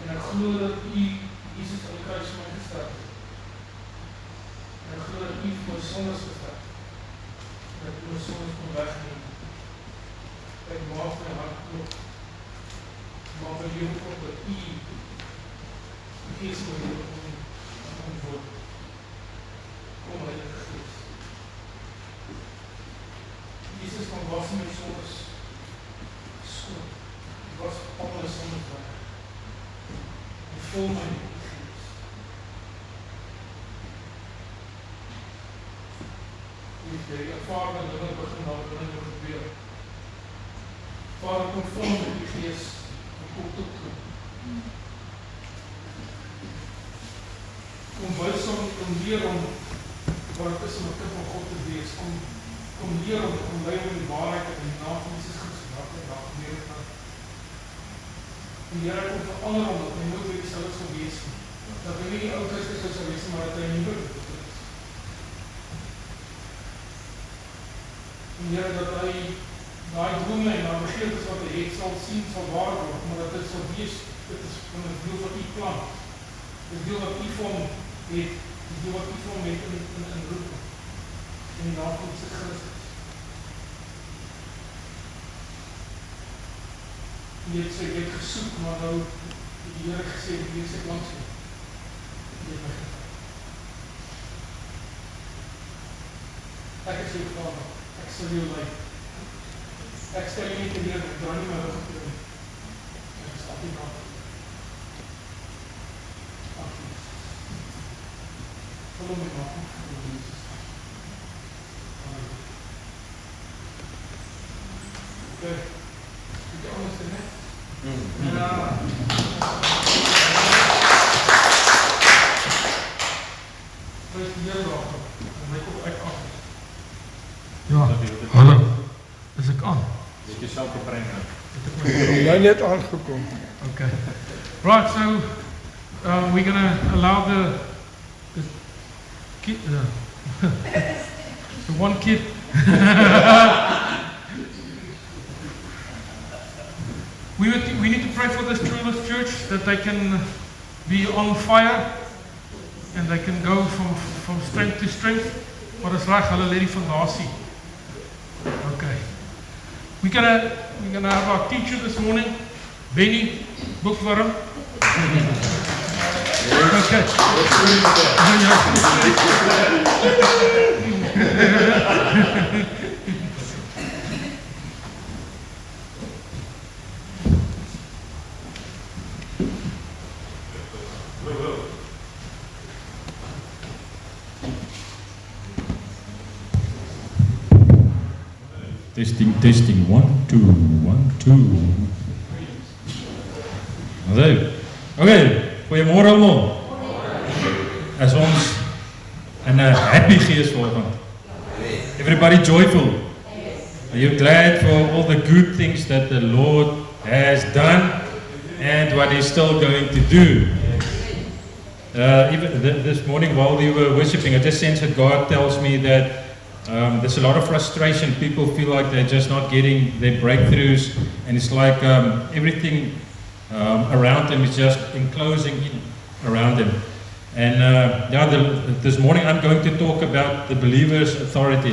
En ek glo dat U Jesus aan die kruis vir my gesterf het. En ek glo dat U vir my sondes gesterf het. Dat U my sondes kon wegneem. Ek maak my hart oop. Maak my lewe oop dat U Gees my lewe kon antwoord. Kom Heilige Gees. Jesus kan was my sondes skoon. Was al my sondes weg. En vul my met die Gees. Jy ervaar dat dinge begin daar binne jou gebeur. Vader, kom vul my met die Gees en kom tot toe. Kom wysig om leer om wat het is om 'n kind van God te wees. Kom leer om lei om die waarheid in die naam van Jesus Christus dag en dag leer het. Die Here kom verander om dat hy nooit weer dieselfde sal wees nie. Dat hy nie die ou Christus sal wees, maar dat hy 'n nuwe Christus is. Die Here dat hy daai drome en daai begeertes wat hy het sal sien, sal waar word, maar dat dit sal wees, dit is van die deel wat U plan. Dit deel wat U vir hom het, die deel wat U vir hom het in roep. In die naam van Jesus Christus. Jy het sê, jy het gesoek, maar nou die Here gesê, die is ek langs jou. Jy het my gevat. Ek is jou Vader, ek sal jou lei. Ek stel jy nie te leer, ek draai nie my rug op jou nie. Ek is altyd na. Vul my maak op vir Jesus. Amen. Oké. Moet jy anders doen, hè? Ja. Wees die Here daar. En my kop uit af. Ja, hallo. Is ek aan? Jy jouself gebring nou. Jy net aangekom. Okay. Right, so we're going to allow the kid, the one kid. We need to pray for this Trueless Church that they can be on fire and they can go from strength to strength. Wat is reg, hulle lê die fondasie. Okay. We're gonna have our teacher this morning, Benny Boekwarm. Okay. Testing, testing. 1, 2, 1, 2. Oké, goeiemôre almal. As ons in 'n happy gees vanoggend. Everybody joyful? Are you glad for all the good things that the Lord has done and what He's still going to do? Even this morning while we were worshiping, I just sensed that God tells me that there's a lot of frustration. People feel like they're just not getting their breakthroughs, and it's like everything around them is just enclosing in around them. And this morning I'm going to talk about the believer's authority.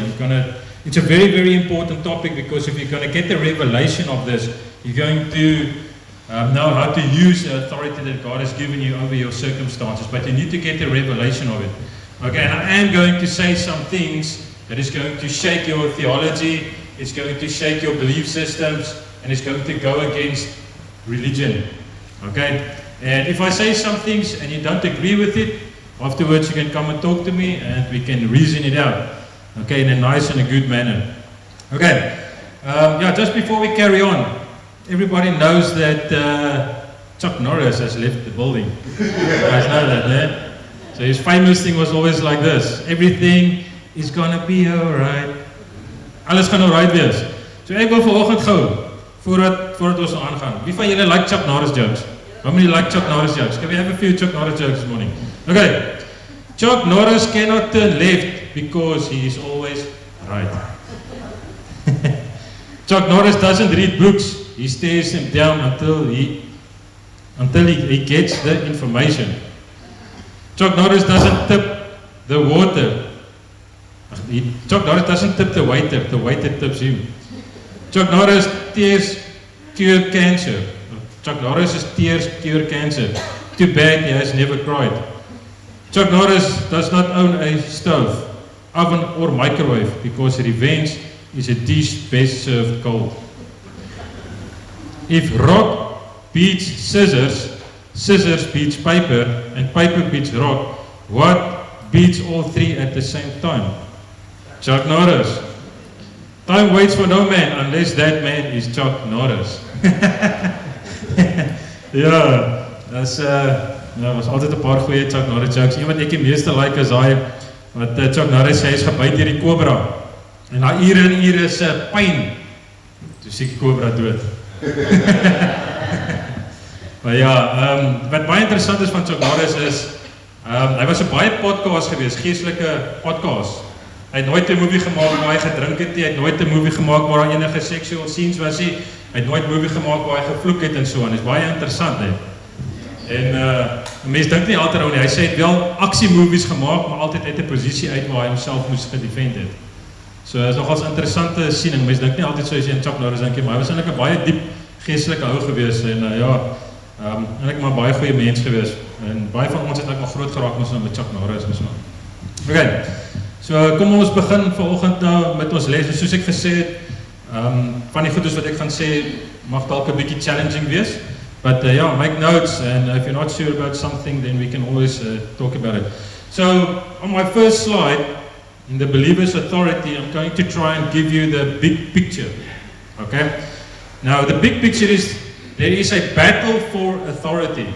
It's a very, very important topic, because if you're going to get the revelation of this, you're going to know how to use the authority that God has given you over your circumstances. But you need to get the revelation of it. Okay, and I am going to say some things that is going to shake your theology, it's going to shake your belief systems, and it's going to go against religion. Okay? And if I say some things and you don't agree with it, afterwards you can come and talk to me and we can reason it out. Okay, in a nice and a good manner. Okay, just before we carry on, everybody knows that Chuck Norris has left the building. You guys know that, eh? So his famous thing was always like this: everything is gonna be alright. Alles gaan alright wees. So ek wil vanoggend gou, voordat ons aangaan. Wie van julle like Chuck Norris jokes? How many like Chuck Norris jokes? Can we have a few Chuck Norris jokes this morning? Okay. Chuck Norris cannot turn left because he is always right. Chuck Norris doesn't read books. He stares them down until he gets the information. Chuck Norris doesn't tip the water. Chuck Norris doesn't tip the waiter tips him. Chuck Norris tears cure cancer. Chuck Norris' tears cure cancer. Too bad he has never cried. Chuck Norris does not own a stove, oven or microwave, because revenge is a dish best served cold. If rock beats scissors, scissors beats paper, and paper beats rock, what beats all three at the same time? Chuck Norris. Time waits for no man unless that man is Chuck Norris. Ja, was altyd 'n paar goeie Chuck Norris jokes. Een wat ek die meeste like is daai wat Chuck Norris sê, hy is gebyt deur die kobra. En na ure en ure se pyn, toe siek die kobra dood. Maar ja, wat baie interessant is van Chuck Norris is, hy was 'n baie podcast gewees, geestelike podcast. Hy het nooit 'n movie gemaak waar hy gedrink het nie, hy het nooit 'n movie gemaak waar daar enige sexual scenes was nie, hy het nooit 'n movie gemaak waar hy gevloek het en so aan. Dit is baie interessant, hè. En mense dink nie altyd daaroor nie. Hy sê hy het wel aksiemovies gemaak, maar altyd uit 'n posisie uit waar hy homself moes gedefend het. So is nogals 'n interessante siening. Mense dink nie altyd so as jy in Chuck Norris dink nie, maar hy was eintlik 'n baie diep geestelike ou gewees en eintlik maar baie goeie mens gewees. En baie van ons het ook al groot geraak met Chuck Norris en so. Okay. So kom ons begin vanoggend nou met ons les. Soos ek gesê het, van die goedes wat ek gaan sê mag dalk 'n bietjie challenging wees. But make notes, and if you're not sure about something, then we can always talk about it. So, on my first slide, in the believer's authority, I'm going to try and give you the big picture. Okay? Now, the big picture is, there is a battle for authority.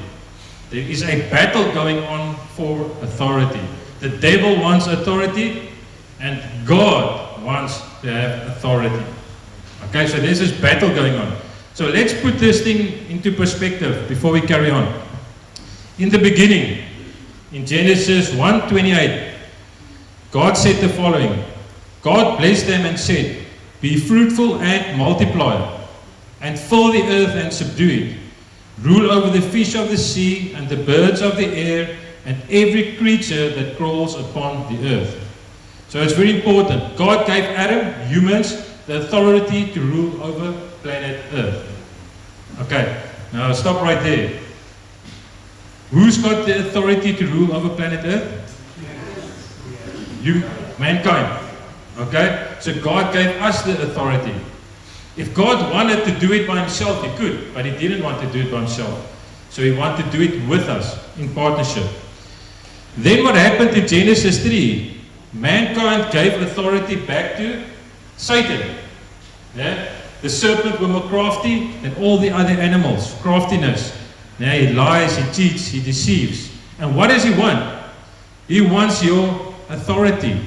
There is a battle going on for authority. The devil wants authority, and God wants to have authority. Okay, so there's this battle going on. So let's put this thing into perspective before we carry on. In the beginning, in Genesis 1:28, God said the following: God blessed them and said, "Be fruitful and multiply, and fill the earth and subdue it. Rule over the fish of the sea and the birds of the air and every creature that crawls upon the earth." So it's very important. God gave Adam, humans, the authority to rule over planet Earth. Okay, now stop right there. Who's got the authority to rule over planet Earth? You, mankind. Okay, so God gave us the authority. If God wanted to do it by himself, he could, but he didn't want to do it by himself. So he wanted to do it with us, in partnership. Then what happened in Genesis 3? Mankind gave authority back to Satan. Yeah? The serpent were more crafty than all the other animals. Craftiness. Yeah, he lies, he cheats, he deceives. And what does he want? He wants your authority.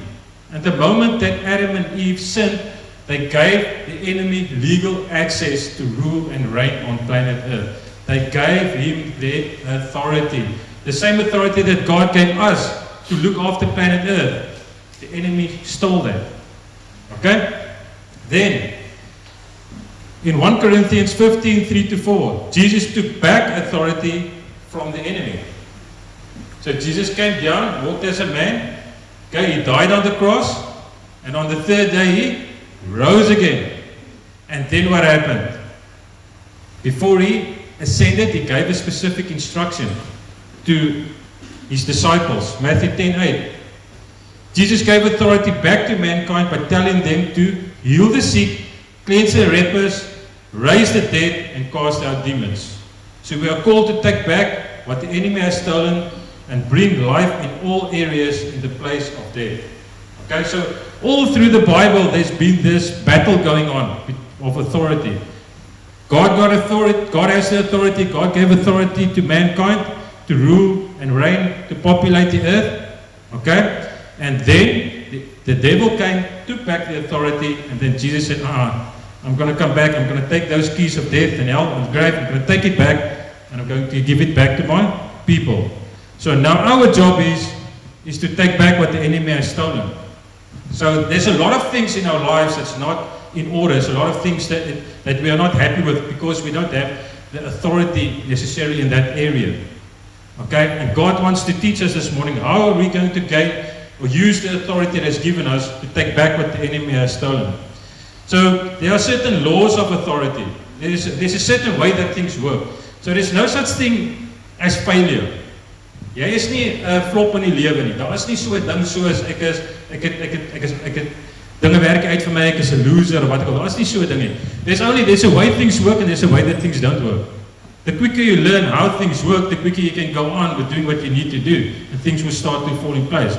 And the moment that Adam and Eve sinned, they gave the enemy legal access to rule and reign on planet Earth. They gave him their authority. The same authority that God gave us to look after planet Earth. The enemy stole that. Okay? Then, in 1 Corinthians 15, 3-4, Jesus took back authority from the enemy. So Jesus came down, walked as a man, okay, he died on the cross, and on the third day he rose again. And then what happened? Before he ascended, he gave a specific instruction to his disciples. Matthew 10:8. Jesus gave authority back to mankind by telling them to heal the sick, cleanse the lepers, raise the dead, and cast out demons. So we are called to take back what the enemy has stolen and bring life in all areas in the place of death. Okay, so all through the Bible there's been this battle going on of authority. God got authority, God has the authority, God gave authority to mankind to rule and reign, to populate the earth. Okay? And then the devil came, took back the authority, and then Jesus said, I'm going to come back, I'm going to take those keys of death and hell and grave, I'm going to take it back, and I'm going to give it back to my people. So now our job is to take back what the enemy has stolen. So there's a lot of things in our lives that's not in order. There's a lot of things that we are not happy with because we don't have the authority necessarily in that area. Okay? And God wants to teach us this morning, how are we going to gain or use the authority that He has given us to take back what the enemy has stolen. So there are certain laws of authority. There's a certain way that things work. So there's no such thing as failure. Jy is nie 'n flop in die lewe nie. Daar is nie so 'n ding soos ek het dinge werk uit vir my, ek is 'n loser of wat ek al. Daar is nie so 'n ding nie. There's a way things work and there's a way that things don't work. The quicker you learn how things work, the quicker you can go on with doing what you need to do and things will start to fall in place.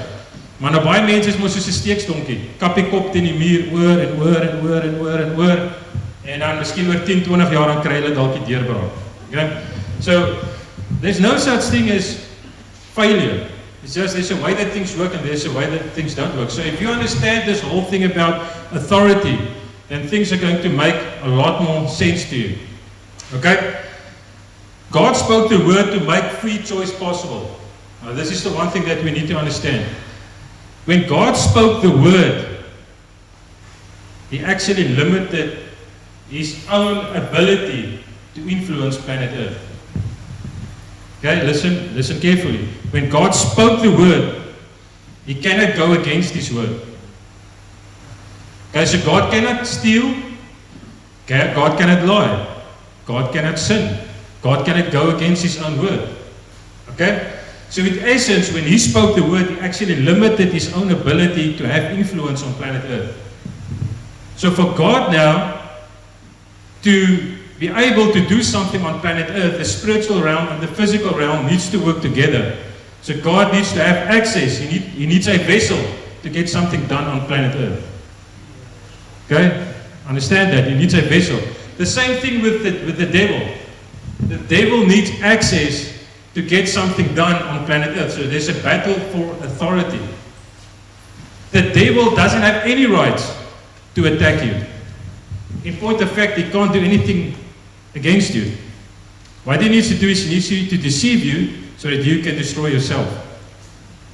Maar nou baie mense is mos soos 'n steeksdonkie. Kap die kop teen die muur oor en oor en oor en oor en oor en dan miskien oor 10, 20 jaar dan kry hulle dalk die deurbraak. Okay? So there's no such thing as failure. It's just there's a way that things work and there's a way that things don't work. So if you understand this whole thing about authority, then things are going to make a lot more sense to you. Okay? God spoke the word to make free choice possible. Now, this is the one thing that we need to understand. When God spoke the word, He actually limited His own ability to influence planet Earth. Okay, listen carefully. When God spoke the word, He cannot go against His word. Okay, so God cannot steal, God cannot lie, God cannot sin, God cannot go against His own word. Okay? So in essence, when He spoke the word, He actually limited His own ability to have influence on planet Earth. So for God now to be able to do something on planet Earth, the spiritual realm and the physical realm needs to work together. So God needs to have access. He needs a vessel to get something done on planet Earth. Okay? Understand that? He needs a vessel. The same thing with the devil. The devil needs access to get something done on planet Earth. So there's a battle for authority. The devil doesn't have any rights to attack you. In point of fact, he can't do anything against you. What he needs to do is he needs to deceive you so that you can destroy yourself.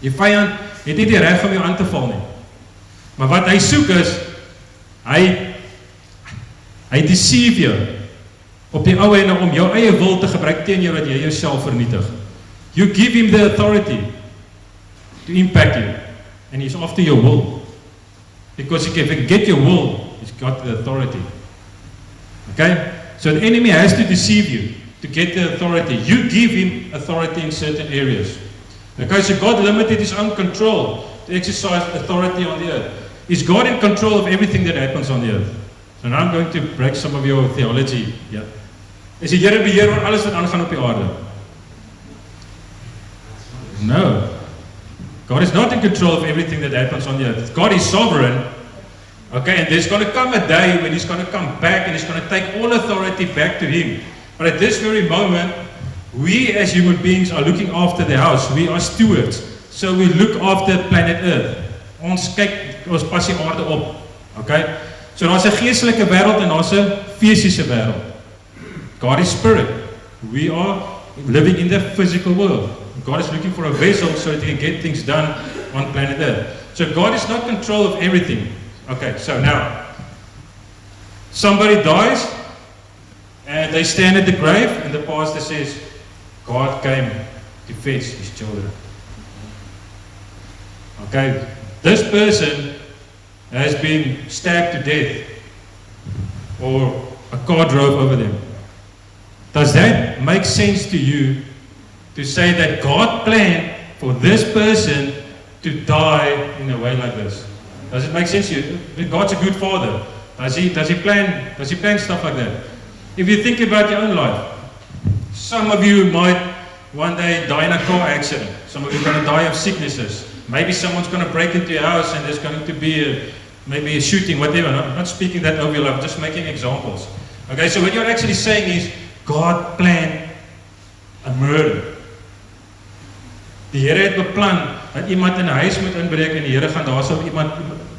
Die vyand het nie die reg om jou aan te val nie. Maar wat hy soek is, hy deceive jou op die ou ene om jou eie wil te gebruik teen jou dat jy jouself vernietig. You give him the authority to impact you and he's after your will. Because if he can get your will, he's got the authority. Okay? So the enemy has to deceive you to get the authority. You give him authority in certain areas. Okay, so God limited his own control to exercise authority on the earth. Is God in control of everything that happens on the earth? So now I'm going to break some of your theology. Yeah. Is die Here beheer oor alles wat aangaan op die aarde? No. God is not in control of everything that happens on the earth. God is sovereign, Okay, and there's going to come a day when he's going to come back and he's going to take all authority back to him. But at this very moment, we as human beings are looking after the house. We are stewards. So we look after planet Earth. Ons kyk, ons pas die aarde op. Okay? So daar's 'n geestelike wêreld en daar's 'n fisiese wêreld. God is spirit. We are living in the physical world. God is looking for a vessel so that he can get things done on planet Earth. So God is not in control of everything. Okay, so now, somebody dies, and they stand at the grave, and the pastor says, God came to fetch his children. Okay, this person has been stabbed to death, or a car drove over them. Does that make sense to you to say that God planned for this person to die in a way like this? Does it make sense to you? God's a good father. Does he plan stuff like that? If you think about your own life, some of you might one day die in a car accident. Some of you are going to die of sicknesses. Maybe someone's going to break into your house and there's going to be maybe a shooting, whatever. I'm not speaking that over your life, I'm just making examples. Okay, so what you're actually saying is God planned a murder. Die Here het beplan dat iemand in 'n huis moet inbreek en die Here gaan daarso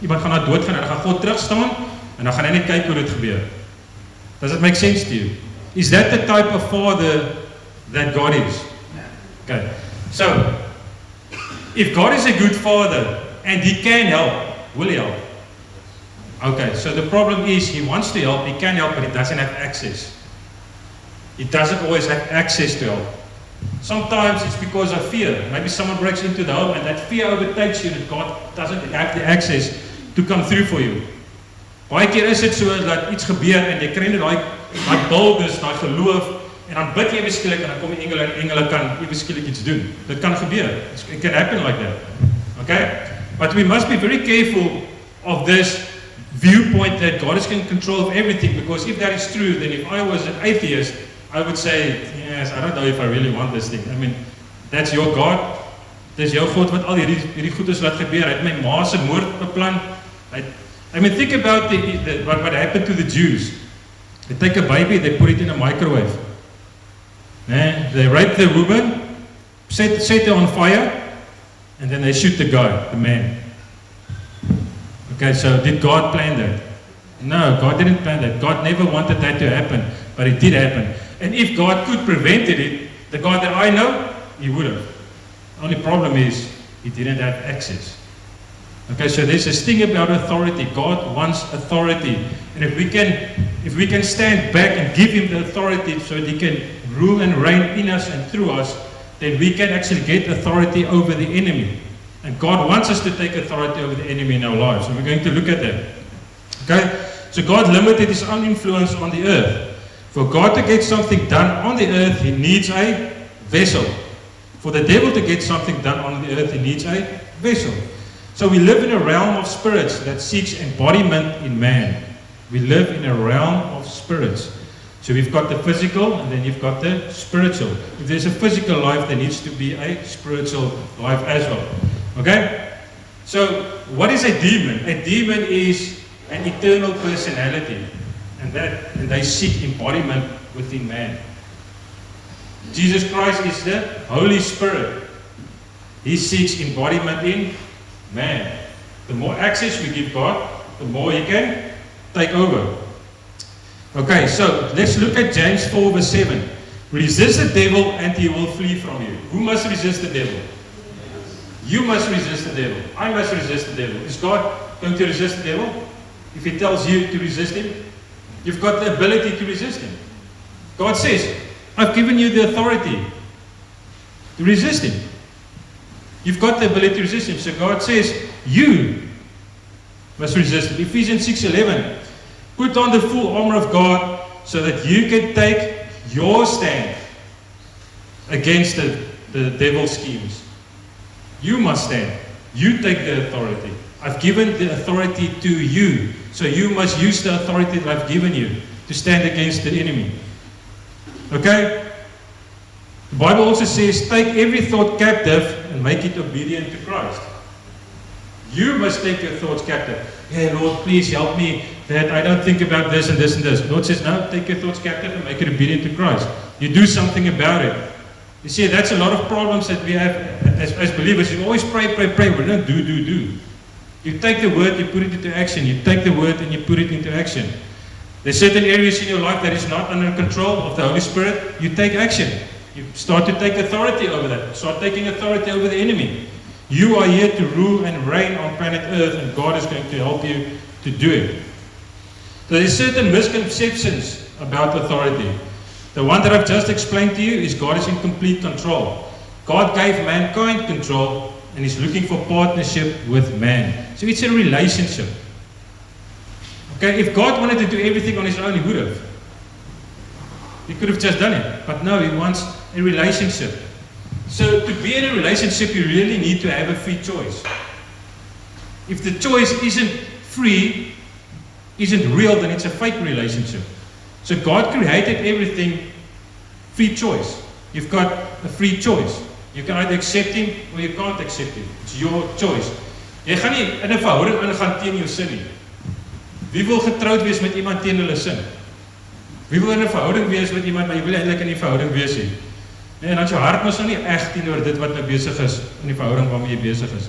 iemand gaan na dood gaan en dan gaan God terug staan en dan gaan hy net kyk hoe dit gebeur. Does it make sense to you? Is that the type of father that God is? Okay. So, if God is a good father and he can help, will he help? Okay, so the problem is he wants to help, he can help, but he doesn't have access. He doesn't always have access to help. Sometimes it's because of fear. Maybe someone breaks into the home and that fear overtakes you that God doesn't have the access to come through for you. Baie keer is dit so dat iets gebeur en jy kry net daai boldness, daai geloof en dan bid jy beskielik en dan kom die engele kan beskielik iets doen. Dit kan gebeur. It can happen like that. Okay? But we must be very careful of this viewpoint that God is in control of everything, because if that is true, then if I was an atheist, I would say, yes, I don't know if I really want this thing. I mean, that's your God. Dis jou God wat al hierdie goedes laat gebeur. Hy het my ma se moord beplan. I mean, think about what happened to the Jews. They take a baby, they put it in a microwave. They rape the woman, set her on fire, and then they shoot the guy, the man. Okay, so did God plan that? No, God didn't plan that. God never wanted that to happen, but it did happen. And if God could prevent it, the God that I know, he would have. The only problem is he didn't have access. Okay, so there's this thing about authority. God wants authority. And if we can stand back and give him the authority so that he can rule and reign in us and through us, then we can actually get authority over the enemy. And God wants us to take authority over the enemy in our lives. And we're going to look at that. Okay? So God limited his own influence on the earth. For God to get something done on the earth, he needs a vessel. For the devil to get something done on the earth, he needs a vessel. So we live in a realm of spirits that seeks embodiment in man. We live in a realm of spirits. So we've got the physical and then you've got the spiritual. If there's a physical life, there needs to be a spiritual life as well. Okay? So what is a demon? A demon is an eternal personality. And they seek embodiment within man. Jesus Christ is the Holy Spirit. He seeks embodiment in man. The more access we give God, the more he can take over. Okay, so let's look at James 4 verse 7. Resist the devil and he will flee from you. Who must resist the devil? You must resist the devil. I must resist the devil. Is God going to resist the devil? If he tells you to resist him, you've got the ability to resist him. God says, I've given you the authority to resist him. You've got the ability to resist him. So God says, you must resist him. Ephesians 6:11. Put on the full armor of God so that you can take your stand against the devil's schemes. You must stand. You take the authority. I've given the authority to you. So you must use the authority that I've given you to stand against the enemy. Okay? The Bible also says, take every thought captive and make it obedient to Christ. You must take your thoughts captive. Yeah, Lord, please help me that I don't think about this and this and this. Lord says, no, take your thoughts captive and make it obedient to Christ. You do something about it. You see, that's a lot of problems that we have as believers. You always pray, pray, pray. We don't do. You take the word, you put it into action. You take the word and you put it into action. There's certain areas in your life that is not under control of the Holy Spirit. You take action. You start to take authority over that. Start taking authority over the enemy. You are here to rule and reign on planet Earth, and God is going to help you to do it. So there's certain misconceptions about authority. The one that I've just explained to you is God is in complete control. God gave mankind control, and He's looking for partnership with man. So it's a relationship. Okay, if God wanted to do everything on His own, He would have. He could have just done it. But no, He wants a relationship. So to be in a relationship, you really need to have a free choice. If the choice isn't free, isn't real, then it's a fake relationship. So God created everything free choice. You've got a free choice. You can either accept Him or you can't accept Him. It's your choice. Jy gaan nie in 'n verhouding ingaan teen jou sin nie. Wie wil getroud wees met iemand teen hulle sin? Wie wil in 'n verhouding wees met iemand, maar jy wil eintlik in die verhouding wees nie? Nee, en dan jou hart mos nou nie reg teenoor dit wat nou besig is in die verhouding waarmee jy besig is.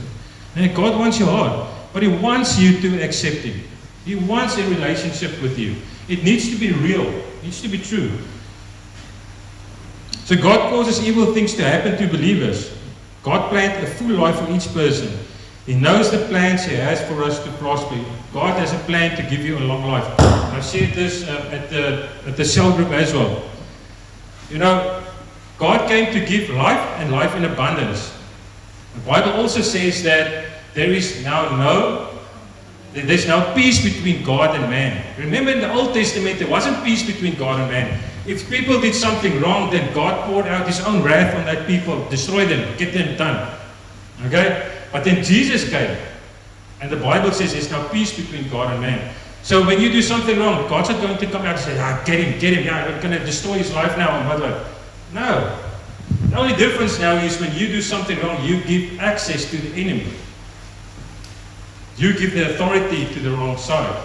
Nee, God wants your heart, but He wants you to accept Him. He wants a relationship with you. It needs to be real. It needs to be true. So God causes evil things to happen to believers. God planned a full life for each person. He knows the plans He has for us to prosper. God has a plan to give you a long life. I've said this at the cell group as well. You know, God came to give life and life in abundance. The Bible also says that there's now peace between God and man. Remember in the Old Testament, there wasn't peace between God and man. If people did something wrong, then God poured out His own wrath on that people, destroy them, get them done. Okay? But then Jesus came, and the Bible says there's now peace between God and man. So when you do something wrong, God's not going to come out and say, get him, yeah, I'm going to destroy his life now, and what. No. The only difference now is when you do something wrong, you give access to the enemy. You give the authority to the wrong side.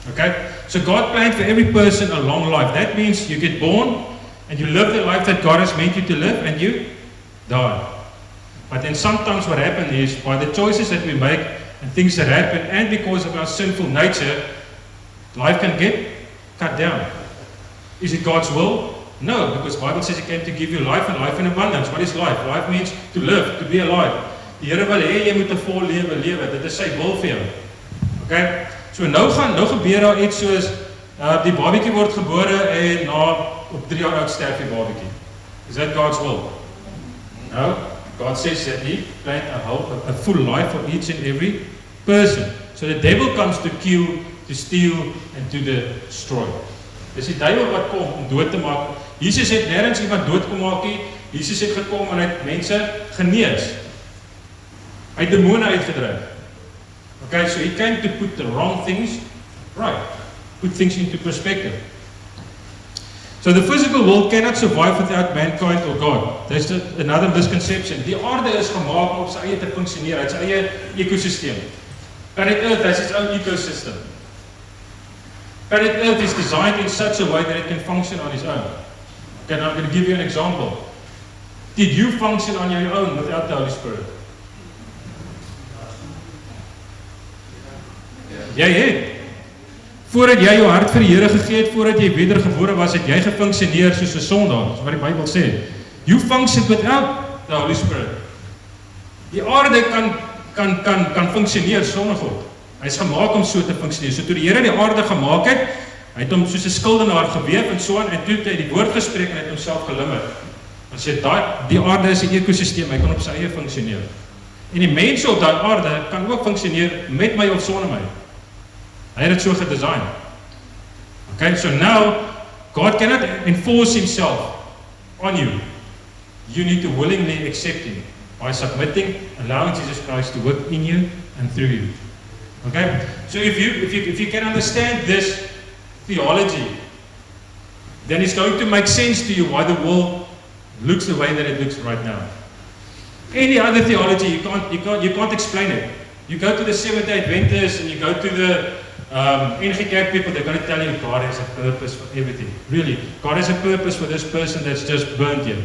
Okay? So God planned for every person a long life. That means you get born and you live the life that God has meant you to live and you die. But then sometimes what happens is by the choices that we make and things that happen and because of our sinful nature, life can get cut down. Is it God's will? No, because the Bible says He came to give you life and life in abundance. What is life? Life means to live, to be alive. Die Here wil hê jy moet 'n vol lewe lewe. Dit is sy wil vir jou. Okay? So nou gebeur daar iets soos die babatjie word gebore en op 3 jaar oud sterf die babatjie. Is that God's will? No. God says that He planned a full life for each and every person. So the devil comes to kill, to steal and to destroy. Dis die duiwel wat kom om dood te maak. Jesus het nêrens iemand dood kom maak nie. Jesus het gekom en hy het mense genees. Hy het demone uitgedryf. Okay, so He came to put the wrong things right. Put things into perspective. So the physical world cannot survive without mankind or God. There's another misconception. Die aarde is gemaak om op sy eie te funksioneer. Hy het sy eie ekosisteem. Planet Earth has its own ecosystem. Planet Earth is designed in such a way that it can function on its own. Okay, now I'm going to give you an example. Did you function on your own without the Holy Spirit? Jy het. Voordat jy jou hart vir die Here gegee het, voordat jy wedergebore was, het jy gefunksioneer soos 'n sondaar, soos wat die Bybel sê. You function without the Holy Spirit. Die aarde kan funksioneer sonder God. Hy is gemaak om so te funksioneer. So toe die Here die aarde gemaak het, hy het hom soos 'n skildenaar geweef en so aan en toe het hy die woord gespreek en hy het homself gelimmer. Hy sê die aarde is 'n ekosisteem, hy kan op sy eie funksioneer. En die mense op daai aarde kan ook funksioneer met my of sonder my. Hy het dit so gedesign. Okay, so now God cannot enforce Himself on you. You need to willingly accept Him by submitting, allowing Jesus Christ to work in you and through you. Okay, so if you can understand this theology, then it's going to make sense to you why the world looks the way that it looks right now. Any other theology, you can't explain it. You go to the Seventh-day Adventists and you go to the NG people, they're going to tell you God has a purpose for everything. Really, God has a purpose for this person that's just burnt here.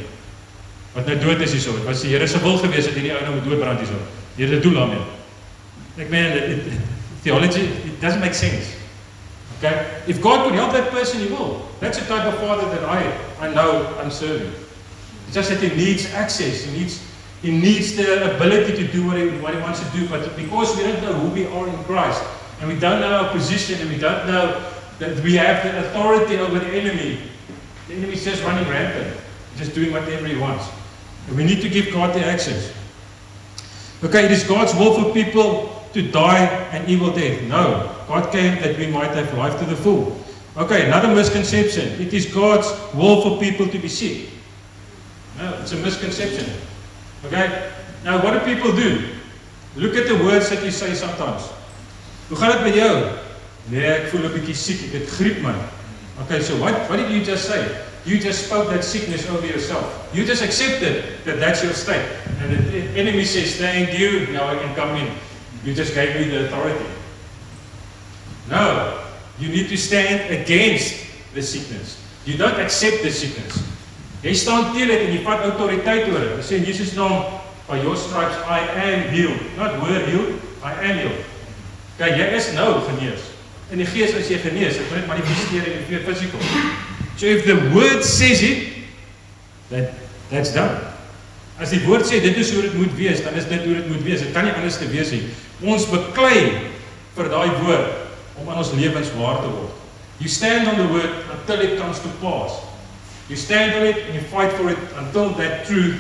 Wat nou dood is hierso. Was die Here se wil gewees dat hierdie ou nou moet doodbrand hierso. Die Here doel daarmee. Like man, theology, it doesn't make sense. Okay? If God could help that person, He will. That's the type of Father that I know I'm serving. It's just that He needs access. He needs the ability to do what he wants to do. But because we don't know who we are in Christ, and we don't know our position, and we don't know that we have the authority over the enemy is just running rampant, just doing whatever he wants. And we need to give God the access. Okay, it is God's will for people to die an evil death. No, God came that we might have life to the full. Okay, another misconception. It is God's will for people to be sick. No, it's a misconception. Okay, now what do people do? Look at the words that you say sometimes. Hoe gaan dit met jou? Nee, ek voel 'n bietjie siek, ek het griep man. Okay, so what did you just say? You just spoke that sickness over yourself. You just accepted that that's your state. And the enemy says, thank you, now I can come in. You just gave me the authority. No, you need to stand against the sickness. You don't accept the sickness. Jy staan teen dit en jy vat autoriteit oor dit. Jy sê in Jesus naam, by your stripes I am healed. Not were healed, I am healed. Kijk, jy is nou genees. In die gees is jy genees, het moet manifesteer in die physical. So if the word says it, that's done. As die woord sê, dit is hoe dit moet wees, dan is dit hoe dit moet wees. Dit kan nie anders te wees nie. Ons beklei vir daai woord, om aan ons lewens waar te word. You stand on the word until it comes to pass. You stand on it and you fight for it until that truth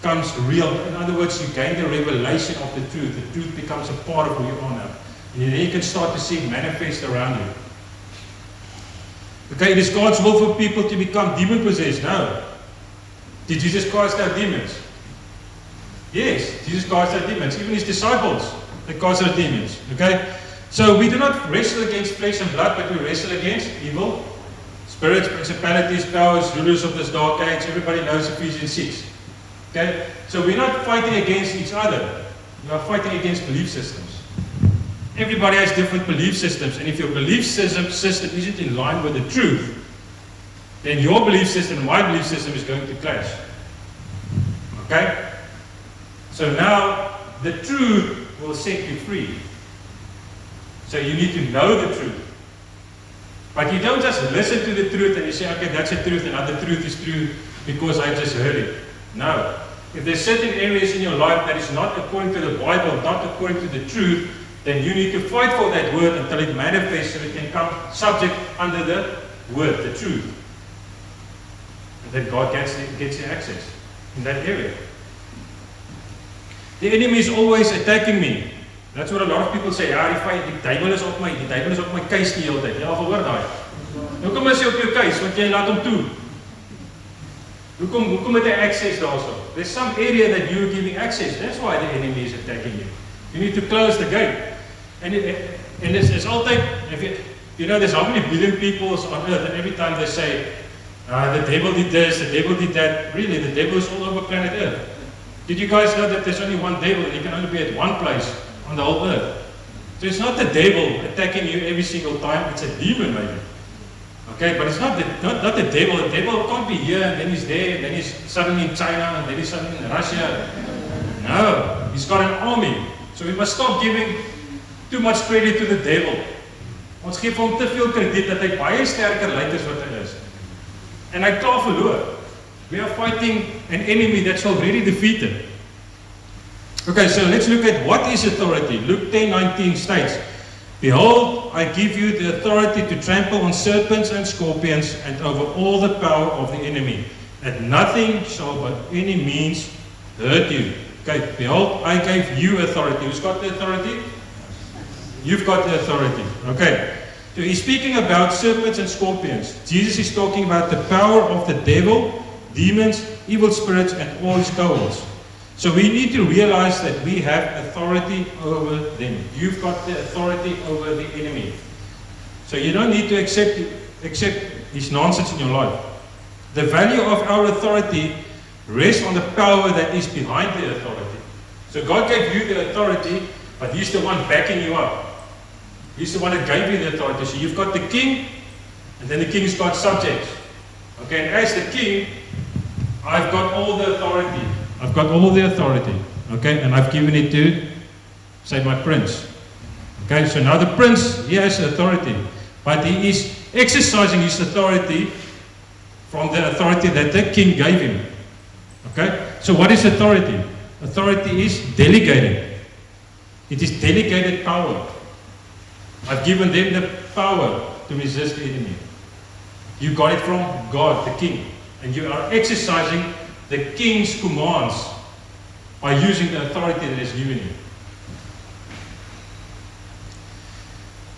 comes real. In other words, you gain the revelation of the truth. The truth becomes a part of who you are now. And then you can start to see it manifest around you. Okay, it is God's will for people to become demon-possessed. No. Did Jesus cast out demons? Yes, Jesus cast out demons. Even his disciples, they cast out demons. Okay? So we do not wrestle against flesh and blood, but we wrestle against evil spirits, principalities, powers, rulers of this dark age. Everybody knows Ephesians 6. Okay? So we're not fighting against each other. We are fighting against belief systems. Everybody has different belief systems, and if your belief system isn't in line with the truth, then your belief system and my belief system is going to clash. Okay? So now, the truth will set you free. So you need to know the truth. But you don't just listen to the truth and you say, okay, that's the truth, and other truth is true because I just heard it. No. If there's certain areas in your life that is not according to the Bible, not according to the truth, then you need to fight for that word until it manifests so it can come subject under the word, the truth. And then God gets you access in that area. The enemy is always attacking me. That's what a lot of people say. Ja, die duiwel is op my keus die hele tyd. Jy al gehoor daai? Hoekom is hy op jou keus? Want jy laat hom toe. Hoekom het hy access daarso? There's some area that you're giving access. That's why the enemy is attacking you. You need to close the gate. And it's altyd, you know, there's how many billion people on earth, and every time they say, the devil did this, the devil did that. Really, the devil is all over planet Earth. Did you guys know that there's only one devil and he can only be at one place on the whole earth? So it's not the devil attacking you every single time, it's a demon maybe. Okay, but it's not the devil. The devil can't be here and then he's there, and then he's suddenly in China, and then he's suddenly in Russia. No, he's got an army. So we must stop giving too much credit to the devil. Ons gee hom te veel krediet dat hy baie sterker lyk as wat hy is. En hy klaar verloor. We are fighting an enemy that's already defeated. Okay, so let's look at what is authority. Luke 10:19 states, behold, I give you the authority to trample on serpents and scorpions and over all the power of the enemy, and nothing shall by any means hurt you. Okay, behold, I gave you authority. Who's got the authority? You've got the authority. Okay. So he's speaking about serpents and scorpions. Jesus is talking about the power of the devil, demons, evil spirits, and all his cohorts. So we need to realize that we have authority over them. You've got the authority over the enemy. So you don't need to accept his nonsense in your life. The value of our authority rests on the power that is behind the authority. So God gave you the authority, But he's the one backing you up. He's the one that gave you the authority. So you've got the king, and then the king's got subjects. Okay, and as the king, I've got all the authority. I've got all the authority. Okay, and I've given it to, say, my prince. Okay, so now the prince, he has authority. But he is exercising his authority from the authority that the king gave him. Okay, so what is authority? Authority is delegated. It is delegated power. I've given them the power to resist the enemy. You got it from God, the king. And you are exercising the king's commands by using the authority that is given you.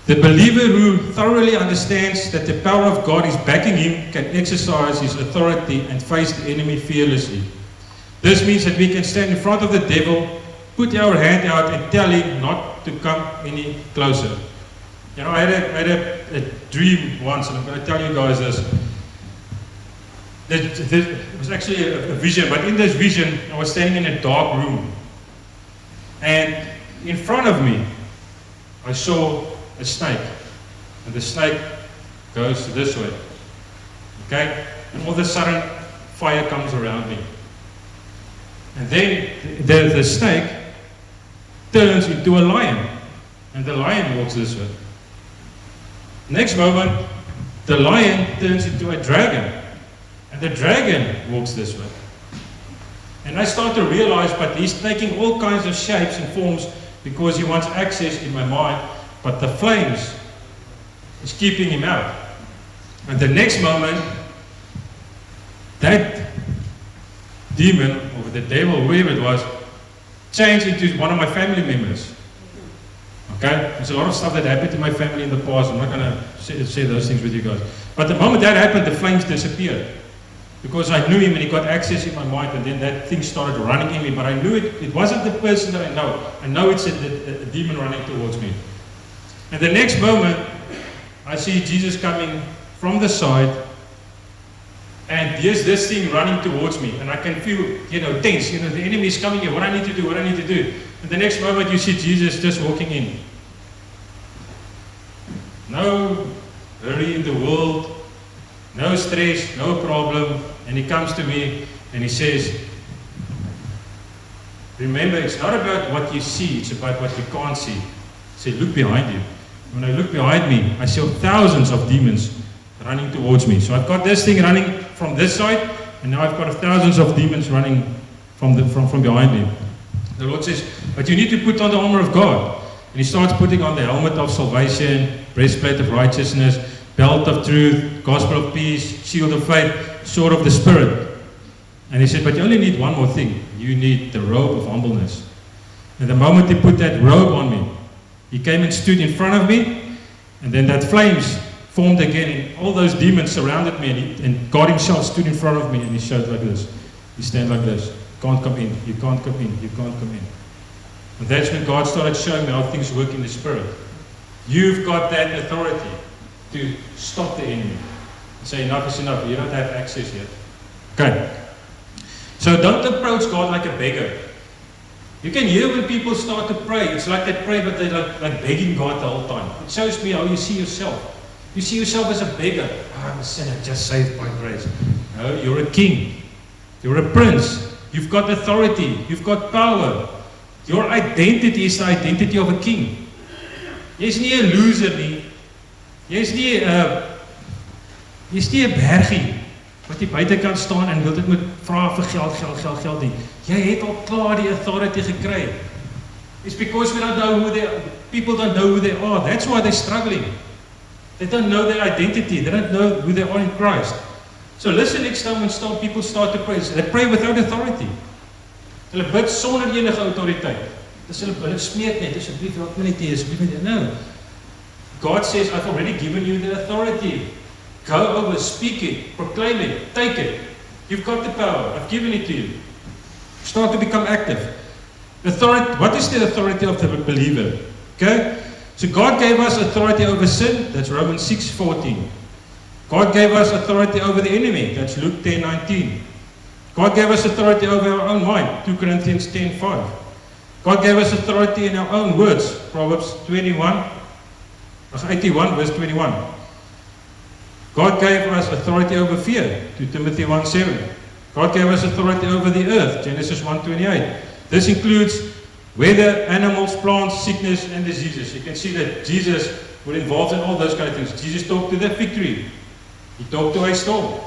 The believer who thoroughly understands that the power of God is backing him can exercise his authority and face the enemy fearlessly. This means that we can stand in front of the devil, put our hand out and tell him not to come any closer. You know, I had a dream once, and I'm going to tell you guys this. It was actually a vision, but in this vision, I was standing in a dark room. And in front of me, I saw a snake. And the snake goes this way. Okay? And all of a sudden, fire comes around me. And then the snake turns into a lion. And the lion walks this way. Next moment, the lion turns into a dragon. And the dragon walks this way. And I start to realize, but he's taking all kinds of shapes and forms because he wants access in my mind. But the flames is keeping him out. And the next moment, that demon, or the devil, whoever it was, changed into one of my family members. Okay? There's a lot of stuff that happened to my family in the past. I'm not going to say those things with you guys. But the moment that happened, the flames disappeared. Because I knew him and he got access in my mind, and then that thing started running in me. But I knew it wasn't the person that I know. I know it's a demon running towards me. And the next moment, I see Jesus coming from the side, and here's this thing running towards me, and I can feel, tense. The enemy is coming here. What I need to do. And the next moment, you see Jesus just walking in. No hurry in the world, no stress, no problem. And he comes to me and he says, remember, it's not about what you see, it's about what you can't see. He said, look behind you. When I look behind me, I saw thousands of demons running towards me. So I've got this thing running from this side, and now I've got thousands of demons running from behind me. The Lord says, but you need to put on the armor of God. And he starts putting on the helmet of salvation, breastplate of righteousness, belt of truth, gospel of peace, shield of faith, sword of the Spirit. And he said, but you only need one more thing. You need the robe of humbleness. And the moment he put that robe on me, he came and stood in front of me, and then that flames formed again, and all those demons surrounded me, and God himself stood in front of me, and he showed like this. He stand like this. Can't come in, you can't come in, you can't come in. And that's when God started showing me how things work in the Spirit. You've got that authority to stop the enemy. And say, enough is enough, you don't have access yet. Okay. So don't approach God like a beggar. You can hear when people start to pray, it's like they pray, but they're like begging God the whole time. It shows me how you see yourself. You see yourself as a beggar. I'm a sinner, just saved by grace. No, you're a king. You're a prince. You've got authority. You've got power. Your identity is the identity of a king. Jy's nie 'n loser nie. Jy's nie 'n bergie wat jy buite kan staan en wil dit moet vra vir geld nie. Jy het al klaar die authority gekry. It's because we don't know people don't know who they are. That's why they're struggling. They don't know their identity. They don't know who they are in Christ. So listen next time when people start to pray. They pray without authority. Hulle bid sonder enige autoriteit. Hulle smeek net, asseblief help my net hier, asseblief net. No. God says, I've already given you the authority. Go over, speak it, proclaim it, take it. You've got the power. I've given it to you. Start to become active. Authority. What is the authority of the believer? Okay? So God gave us authority over sin. That's Romans 6:14. God gave us authority over the enemy. That's Luke 10:19. God gave us authority over our own mind. 2 Corinthians 10:5. God gave us authority in our own words. Proverbs 81 verse 21. God gave us authority over fear, 2 Timothy 1:7. God gave us authority over the earth, Genesis 1:28. This includes weather, animals, plants, sickness, and diseases. You can see that Jesus was involved in all those kind of things. Jesus talked to the fig tree. He talked to a storm.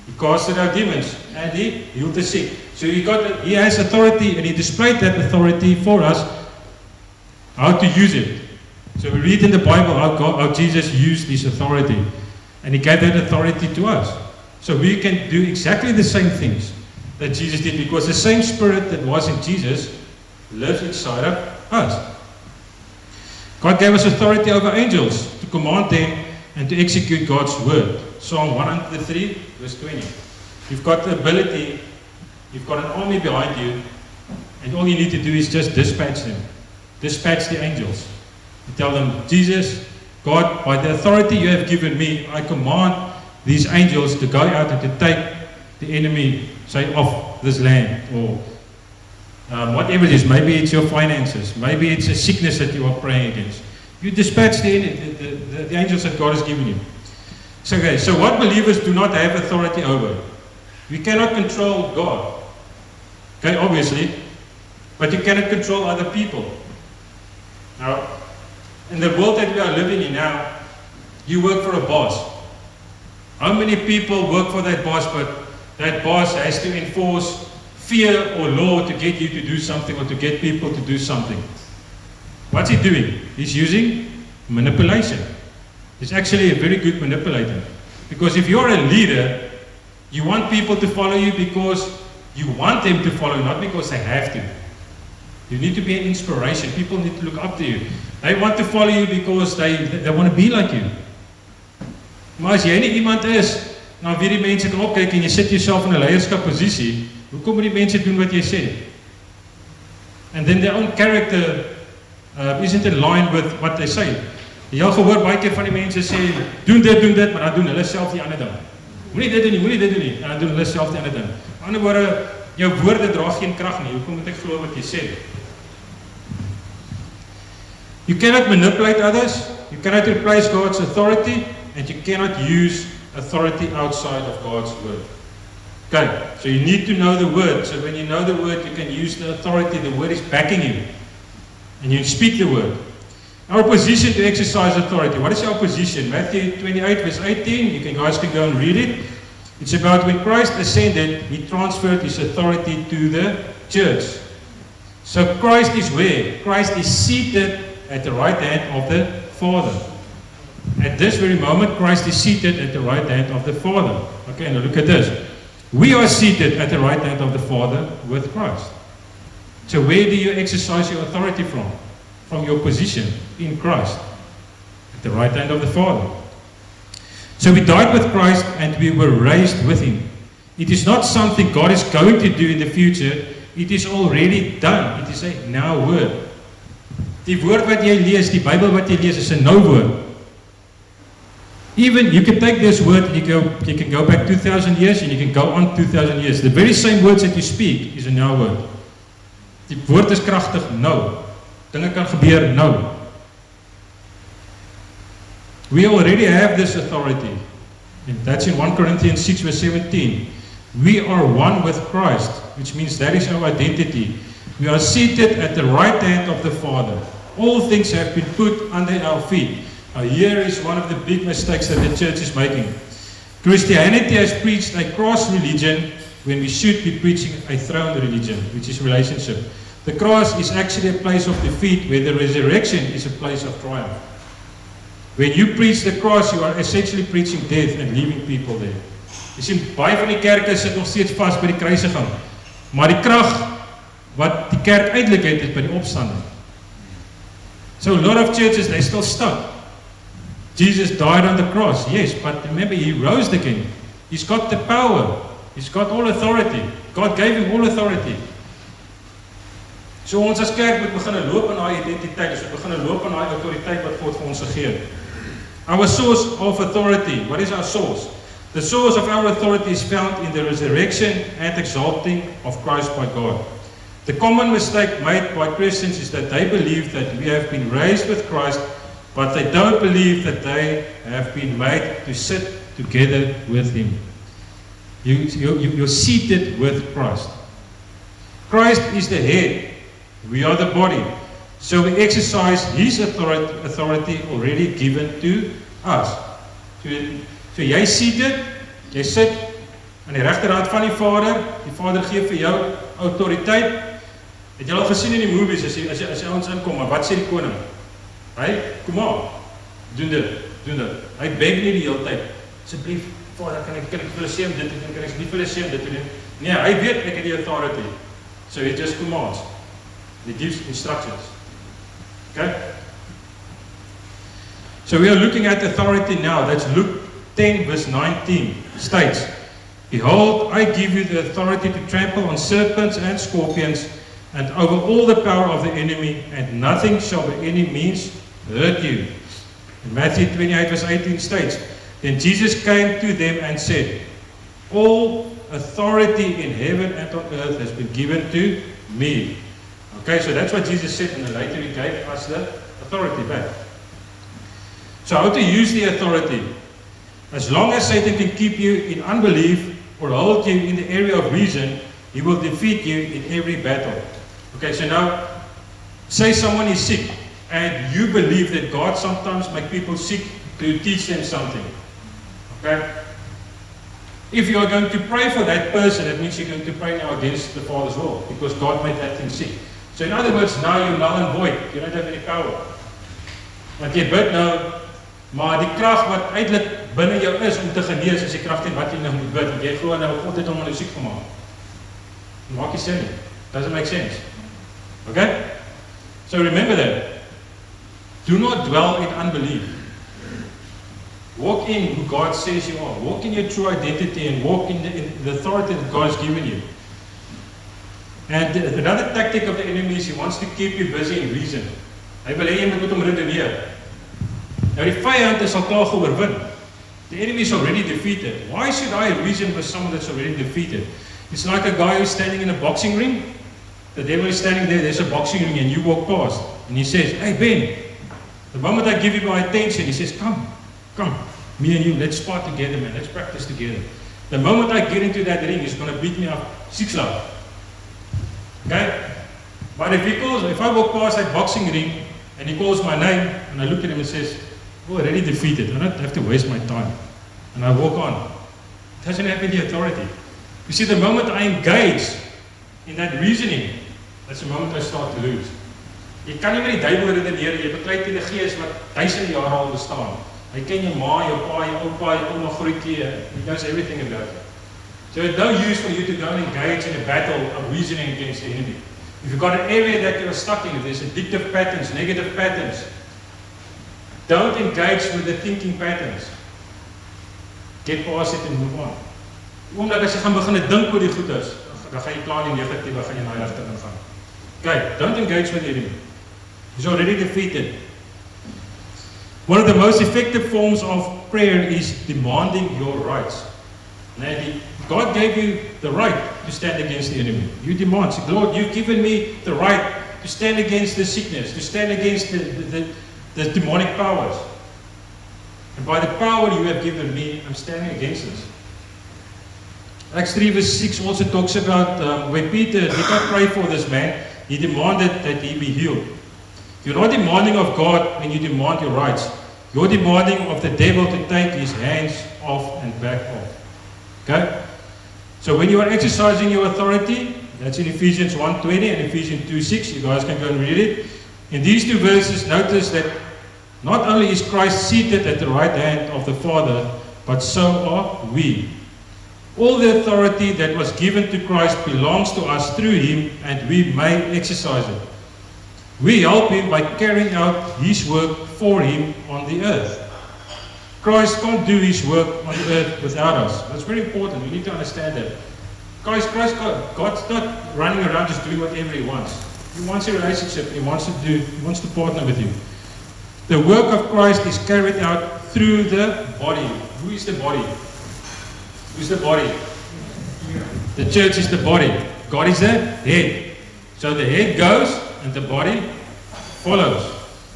He casted out demons, and he healed the sick. So he has authority, and he displayed that authority for us, how to use it. So we read in the Bible how Jesus used this authority, and he gave that authority to us. So we can do exactly the same things that Jesus did, because the same Spirit that was in Jesus lives inside of us. God gave us authority over angels to command them and to execute God's word. Psalm 103 verse 20. You've got the ability, you've got an army behind you, and all you need to do is just dispatch them. Dispatch the angels. You tell them, Jesus, God, by the authority you have given me, I command these angels to go out and to take the enemy, say, off this land, or whatever it is. Maybe it's your finances, maybe it's a sickness that you are praying against. You dispatch the angels that God has given you. So, okay, so what believers do not have authority over? We cannot control God, okay, obviously, but you cannot control other people. Now, in the world that we are living in now, you work for a boss. How many people work for that boss, but that boss has to enforce fear or law to get you to do something, or to get people to do something? What's he doing? He's using manipulation. He's actually a very good manipulator. Because if you're a leader, you want people to follow you because you want them to follow you, not because they have to. You need to be an inspiration. People need to look up to you. They want to follow you because they want to be like you. Maar as jy nie iemand is, nou weer die mense kan opkyk en jy sit jouself in 'n leierskapposisie, hoekom moet die mense doen wat jy sê? And then their own character isn't in line with what they say. Jy al gehoor baie keer van die mense sê, doen dit, maar dan doen hulle self die ander ding. Moenie dit doen nie, en dan doen hulle self die ander ding. Aan die ander woorde, jou woorde dra geen krag nie. Hoekom moet ek glo wat jy sê? You cannot manipulate others, you cannot replace God's authority, and you cannot use authority outside of God's word. Okay, so you need to know the word. So when you know the word, you can use the authority. The word is backing you, and you speak the word. Our position to exercise authority. What is our position? Matthew 28 verse 18. You guys can go and read it. It's about when Christ ascended, he transferred his authority to the church. So Christ is where? Christ is seated at the right hand of the Father. At this very moment, Christ is seated at the right hand of the Father. Okay, now look at this. We are seated at the right hand of the Father with Christ. So where do you exercise your authority from? From your position in Christ, at the right hand of the Father. So we died with Christ and we were raised with him. It is not something God is going to do in the future. It is already done. It is a now word. Die woord wat jy lees, die Bybel wat jy lees, is 'n nou woord. Even you can take this word and you can go back 2,000 years and you can go on 2,000 years. The very same words that you speak is a now word. Die woord is kragtig nou. Dinge kan gebeur nou. We already have this authority. And that's in 1 Corinthians 6 verse 17. We are one with Christ, which means that is our identity. We are seated at the right hand of the Father. All things have been put under our feet. Now here is one of the big mistakes that the church is making. Christianity has preached a cross religion when we should be preaching a throne religion, which is relationship. The cross is actually a place of defeat, where the resurrection is a place of triumph. When you preach the cross, you are essentially preaching death and leaving people there. Jy sien, baie van die kerke sit nog steeds vas by die kruisiging, maar die krag wat die kerk eintlik het, is by die opstanding. So a lot of churches, they still stuck. Jesus died on the cross, yes, but remember, he rose again. He's got the power. He's got all authority. God gave him all authority. So ons as kerk moet begin loop in daai identiteit, ons moet begin loop in daai autoriteit wat God vir ons gegee het. Our source of authority, what is our source? The source of our authority is found in the resurrection and exalting of Christ by God. The common mistake made by Christians is that they believe that we have been raised with Christ, but they don't believe that they have been made to sit together with Him. You're seated with Christ. Christ is the head. We are the body. So we exercise His authority already given to us. So jy seated, jy sit aan die regterhand van die Vader gee vir jou autoriteit. Het jy al gesien in die movies, as die ouens inkom, maar wat sê die koning? Hy, kom maar, doen dit. Hy beg nie die hele tyd, asseblief, Vader, kan ek vir hulle sê om dit te doen, kan ek nie vir hulle sê om dit te doen? Nee, hy weet ek het die authority. So he just commands. He gives instructions. Okay? So we are looking at authority now. That's Luke 10 verse 19 states, Behold, I give you the authority to trample on serpents and scorpions and over all the power of the enemy, and nothing shall by any means hurt you. And Matthew 28 verse 18 states, Then Jesus came to them and said, All authority in heaven and on earth has been given to me. Okay, so that's what Jesus said, and then later He gave us the authority back. So how to use the authority? As long as Satan can keep you in unbelief or hold you in the area of reason, he will defeat you in every battle. Okay, so now, say someone is sick, and you believe that God sometimes makes people sick to teach them something. Okay? If you are going to pray for that person, that means you're going to pray now against the Father's will, because God made that thing sick. So in other words, now you're null and void. You don't have any power. Want jy bid nou, maar die krag wat eintlik binne jou is om te genees, is die krag teen wat jy nou moet bid. Want jy glo nou God het hom al siek gemaak. Maak nie sin nie. Doesn't make sense. Okay? So remember that. Do not dwell in unbelief. Walk in who God says you are. Walk in your true identity and walk in the authority that God has given you. And another tactic of the enemy is he wants to keep you busy in reason. Hy wil hê jy moet met hom redeneer. Nou die vyand is al klaar geoorwin. The enemy is already defeated. Why should I reason with someone that's already defeated? It's like a guy who's standing in a boxing ring. The devil is standing there, there's a boxing ring, and you walk past. And he says, Hey Ben, the moment I give you my attention, he says, Come, me and you, let's spar together, man, let's practice together. The moment I get into that ring, he's going to beat me up 6 slag. Okay? But if I walk past that boxing ring, and he calls my name, and I look at him and says, Oh, already defeated, I don't have to waste my time. And I walk on. It doesn't have any authority. You see, the moment I engage in that reasoning, that's the moment I start to lose. Jy kan nie met die duiwel redeneer, jy beklei teen 'n gees wat duisende jare al bestaan. Hy ken jou ma, jou pa, jou oupa, jou ouma grootjie, he knows everything about it. So it's no use for you to go and engage in a battle of reasoning against the enemy. If you've got an area that you're stuck in, if there's addictive patterns, negative patterns, don't engage with the thinking patterns. Get past it and move on. Omdat as jy gaan begin dink oor die goedes, dan gaan jy klaar in die negatiewe, gaan jy na die rigting ingaan. Okay, don't engage with the enemy. He's already defeated. One of the most effective forms of prayer is demanding your rights. Now, God gave you the right to stand against the enemy. You demand, say, Lord, you've given me the right to stand against the sickness, to stand against the demonic powers. And by the power you have given me, I'm standing against this. Acts 3 verse 6 also talks about when Peter did not pray for this man, he demanded that he be healed. You're not demanding of God when you demand your rights. You're demanding of the devil to take his hands off and back off. Okay? So when you are exercising your authority, that's in Ephesians 1:20 and Ephesians 2:6, you guys can go and read it. In these two verses, notice that not only is Christ seated at the right hand of the Father, but so are we. All the authority that was given to Christ belongs to us through Him, and we may exercise it. We help Him by carrying out His work for Him on the earth. Christ can't do His work on the earth without us. That's very important. We need to understand that. God's not running around just doing whatever He wants. He wants a relationship. He wants to partner with you. The work of Christ is carried out through the body. Who is the body? Who's the body? The church is the body. God is the head. So the head goes and the body follows.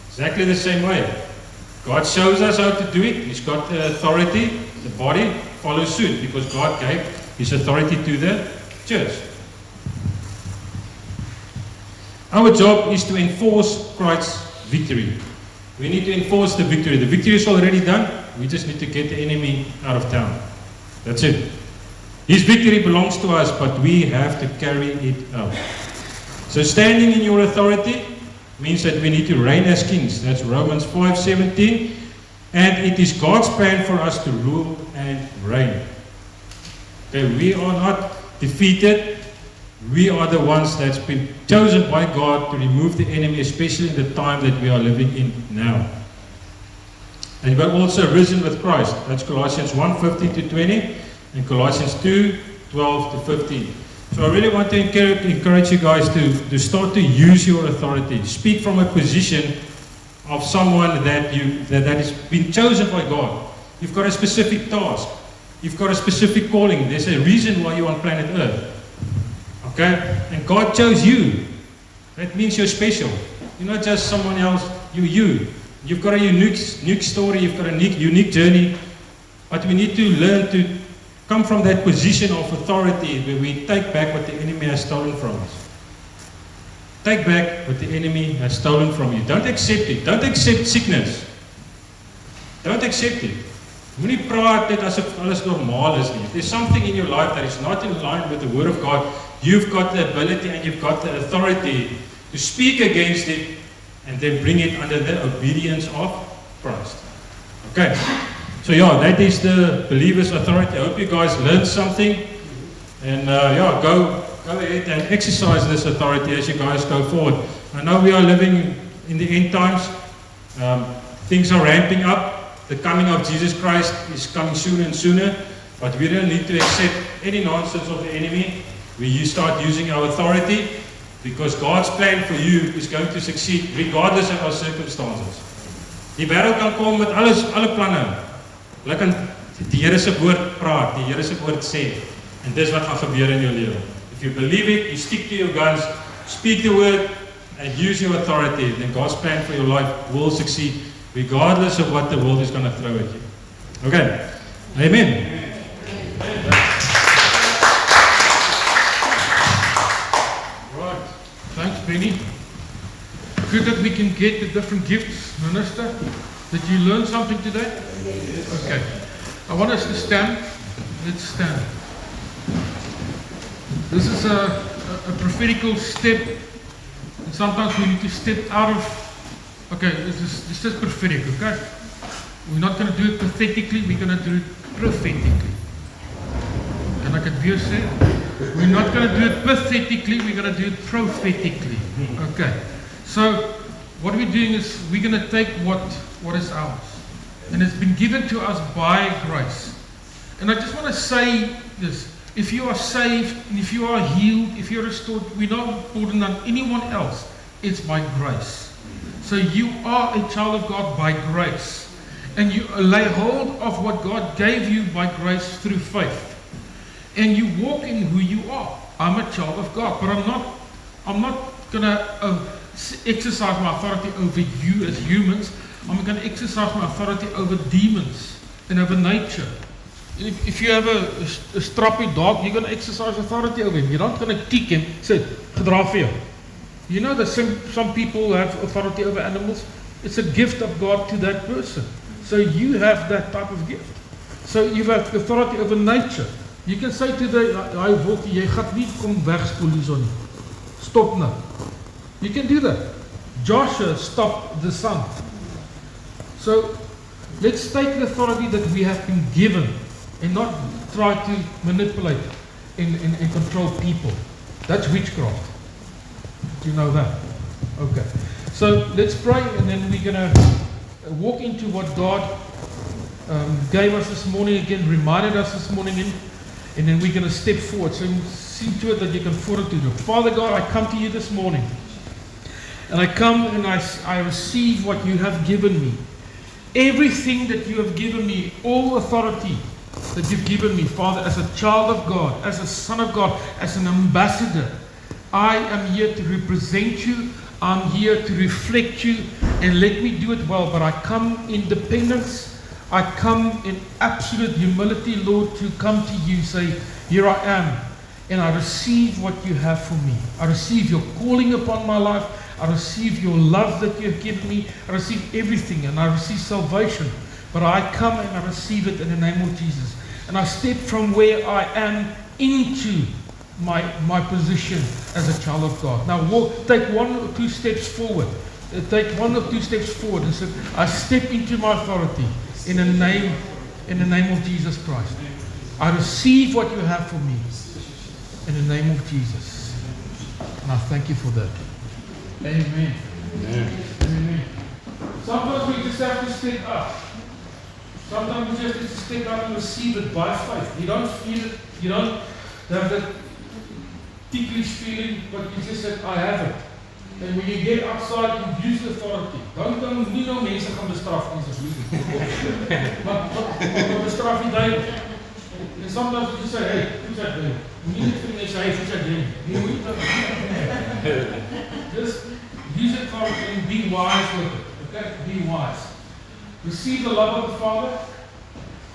Exactly the same way. God shows us how to do it. He's got the authority. The body follows suit because God gave His authority to the church. Our job is to enforce Christ's victory. We need to enforce the victory. The victory is already done. We just need to get the enemy out of town. That's it. His victory belongs to us, but we have to carry it out. So standing in your authority means that we need to reign as kings. That's Romans 5:17. And it is God's plan for us to rule and reign. Okay, we are not defeated. We are the ones that's been chosen by God to remove the enemy, especially in the time that we are living in now. And we're also risen with Christ. That's Colossians 1:15-20 and Colossians 2:12-15. So I really want to encourage you guys to start to use your authority. Speak from a position of someone that has been chosen by God. You've got a specific task. You've got a specific calling. There's a reason why you're on planet Earth. Okay? And God chose you. That means you're special. You're not just someone else. You're you. You've got a unique story. You've got a unique journey. But we need to learn to come from that position of authority where we take back what the enemy has stolen from us. Take back what the enemy has stolen from you. Don't accept it. Don't accept sickness. Don't accept it. Moenie praat net asof alles normaal is nie. If there's something in your life that is not in line with the Word of God, you've got the ability and you've got the authority to speak against it and then bring it under the obedience of Christ. Okay. So yeah, that is the believer's authority. I hope you guys learned something. And go ahead and exercise this authority as you guys go forward. I know we are living in the end times. Things are ramping up. The coming of Jesus Christ is coming sooner and sooner. But we don't need to accept any nonsense of the enemy. We start using our authority because God's plan for you is going to succeed regardless of our circumstances. Die wêreld kan kom met alle planne. Hulle kan die Here se woord praat, die Here se woord sê. En dis wat gaan gebeur in jou lewe. If you believe it, you stick to your guns, speak the word, and use your authority, then God's plan for your life will succeed, regardless of what the world is going to throw at you. Okay. Amen. Right. Thanks, Benny. Good that we can get the different gifts, Minister. Did you learn something today? Yes. Okay. I want us to stand. Let's stand. This is a prophetical step. And sometimes we need to step out of. Okay, this is prophetic, okay? We're not going to do it pathetically, we're going to do it prophetically. Can I get weer sê? We're not going to do it pathetically, we're going to do it prophetically. Okay. So, what we're doing is we're going to take what is ours. And it's been given to us by grace. And I just want to say this. If you are saved, and if you are healed, if you're restored, we're not important than anyone else. It's by grace. So you are a child of God by grace. And you lay hold of what God gave you by grace through faith. And you walk in who you are. I'm a child of God, but I'm not going to exercise my authority over you as humans. I'm going to exercise my authority over demons and over nature. If you have a stroppy dog, you're going to exercise authority over him. You're not going to kick him, say, gedra vir jou. You know that some people have authority over animals. It's a gift of God to that person. So you have that type of gift. So you have authority over nature. You can say to the wolkie, jy gaan nie kom wegspoel hierso nie. Stop nou. You can do that. Joshua stopped the sun. So let's take the authority that we have been given and not try to manipulate and control people. That's witchcraft. Do you know that? Okay. So let's pray and then we're going to walk into what God gave us this morning again, reminded us this morning in, and then we're going to step forward. So see to it that you can forward to do. Father God, I come to you this morning. And I come and I receive what you have given me. Everything that you have given me, all authority that you've given me, Father, as a child of God, as a son of God, as an ambassador, I am here to represent you. I'm here to reflect you, and let me do it well. But I come in dependence. I come in absolute humility, Lord, to come to you, say, here I am, and I receive what you have for me. I receive your calling upon my life. I receive your love that you have given me. I receive everything, and I receive salvation. But I come and I receive it in the name of Jesus. And I step from where I am into my position as a child of God. Now take 1 or 2 steps forward. Take 1 or 2 steps forward and say, I step into my authority in the name of Jesus Christ. I receive what you have for me in the name of Jesus. And I thank you for that. Amen. Amen. Sometimes we just have to step up. Sometimes we just have to step up and receive it by faith. You don't feel it. You don't have that ticklish feeling, but you just said, I have it. And when you get outside, you use the authority. Don't nie nou mense gaan bestraf nie, asseblief. Maar bestraf die duivel. And sometimes you say, hey, who's that doing? You need to finish, hey, who's that doing? You need to just use authority and be wise with it. Okay? Be wise. Receive the love of the Father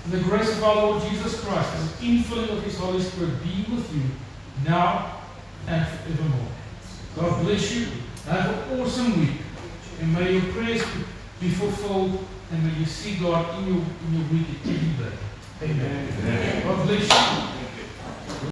and the grace of our Lord Jesus Christ and the infilling of His Holy Spirit be with you now and forevermore. God bless you. Have an awesome week. And may your prayers be fulfilled, and may you see God in your week every day. Amen. God bless you.